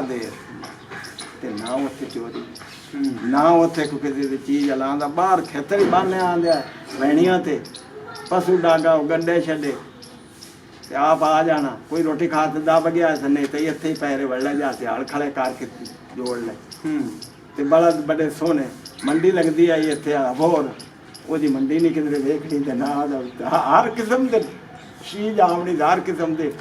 ਦੇ ਤੇ ਨਾ ਉੱਥੇ ਚੋਰੀ ਨਾ ਉੱਥੇ ਕੋਈ ਕਿਸੇ ਦੀ ਚੀਜ਼ ਲਾਉਂਦਾ। ਬਾਹਰ ਖੇਤਰ ਹੀ ਬਾਹਨੇ ਆਉਂਦੇ ਵੈਣੀਆਂ ਤੇ ਪਸ਼ੂ ਡਾਂਗਾ ਗੰਡੇ ਛੱਡੇ ਤੇ ਆਪ ਆ ਜਾਣਾ। ਕੋਈ ਰੋਟੀ ਖਾ ਤੇ ਦਬ ਗਿਆ ਨਹੀਂ ਤੇ ਇੱਥੇ ਹੀ ਪੈਰੇ ਵੜ ਲੈ ਜਾਂਦੇ ਹਲ ਖੜੇ ਕਰਕੇ ਜੋੜ ਲੈ। ਤੇ ਬਲਦ ਬੜੇ ਸੋਹਣੇ ਮੰਡੀ ਲੱਗਦੀ ਆਈ ਇੱਥੇ ਹੋਰ ਉਹਦੀ ਮੰਡੀ ਨਹੀਂ ਕਿਧਰੇ ਵੇਖਣੀ ਤੇ ਨਾ ਹਰ ਕਿਸਮ ਦੇ ਚੀਜ਼ ਆਮਣੀ ਹਰ ਕਿਸਮ ਦੇ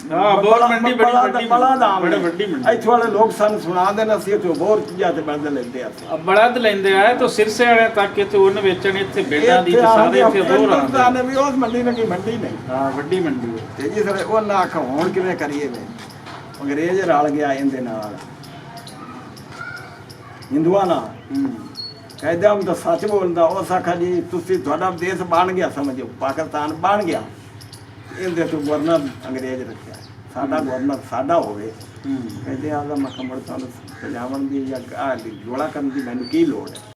ਬਹੁਤ ਮੰਡੀ ਬੜਾ ਦਾਮ ਬੜੇ ਵੱਡੀ ਮੰਡੀ। ਇੱਥੇ ਵਾਲੇ ਲੋਕ ਸਾਨੂੰ ਸੁਣਾ ਦੇਣ ਅਸੀਂ ਇੱਥੇ ਬਹੁਤ ਚੀਜ਼ਾਂ ਤੇ ਬਲਦ ਲੈਂਦੇ ਆ। ਬਲਦ ਲੈਂਦੇ ਆ ਤਾਂ ਸਿਰਸੇ ਵਾਲੇ ਤੱਕ ਇੱਥੇ ਉਹਨ ਵੇਚਣ ਇੱਥੇ ਬੇਟਾਂ ਦੀ ਸਾਰੇ ਇੱਥੇ ਹੋਰ ਆਉਂਦੇ ਵੀ ਉਸ ਮੰਡੀ ਨੇ ਕੀ ਮੰਡੀ ਨਹੀਂ ਹਾਂ ਵੱਡੀ ਮੰਡੀ ਹੈ। ਤੇ ਜੀ ਸਰ ਉਹ ਨਾ ਹੁਣ ਕਿਵੇਂ ਕਰੀਏ ਵੇ ਅੰਗਰੇਜ਼ ਰਲ ਗਿਆ ਇਹਦੇ ਨਾਲ ਹਿੰਦੂਆਂ ਨਾਲ ਹੂੰ ਕਹਿੰਦਾ ਉਹ ਤਾਂ ਸੱਚ ਬੋਲਦਾ। ਉਸ ਆਖਿਆ ਜੀ ਤੁਸੀਂ ਤੁਹਾਡਾ ਦੇਸ਼ ਬਣ ਗਿਆ, ਸਮਝੋ ਪਾਕਿਸਤਾਨ ਬਣ ਗਿਆ, ਇਹਦੇ ਤੋਂ ਗਵਰਨਰ ਅੰਗਰੇਜ਼ ਰੱਖਿਆ, ਸਾਡਾ ਗਵਰਨਰ ਸਾਡਾ ਹੋਵੇ। ਹੂੰ ਕਹਿੰਦੇ ਆਦਾ ਮੈਂ ਕਮੜ ਤੁਹਾਨੂੰ ਸਜਾਵਣ ਦੀ ਜਾਂ ਗੋਲਾ ਕਰਨ ਦੀ ਮੈਨੂੰ ਕੀ ਲੋੜ ਹੈ।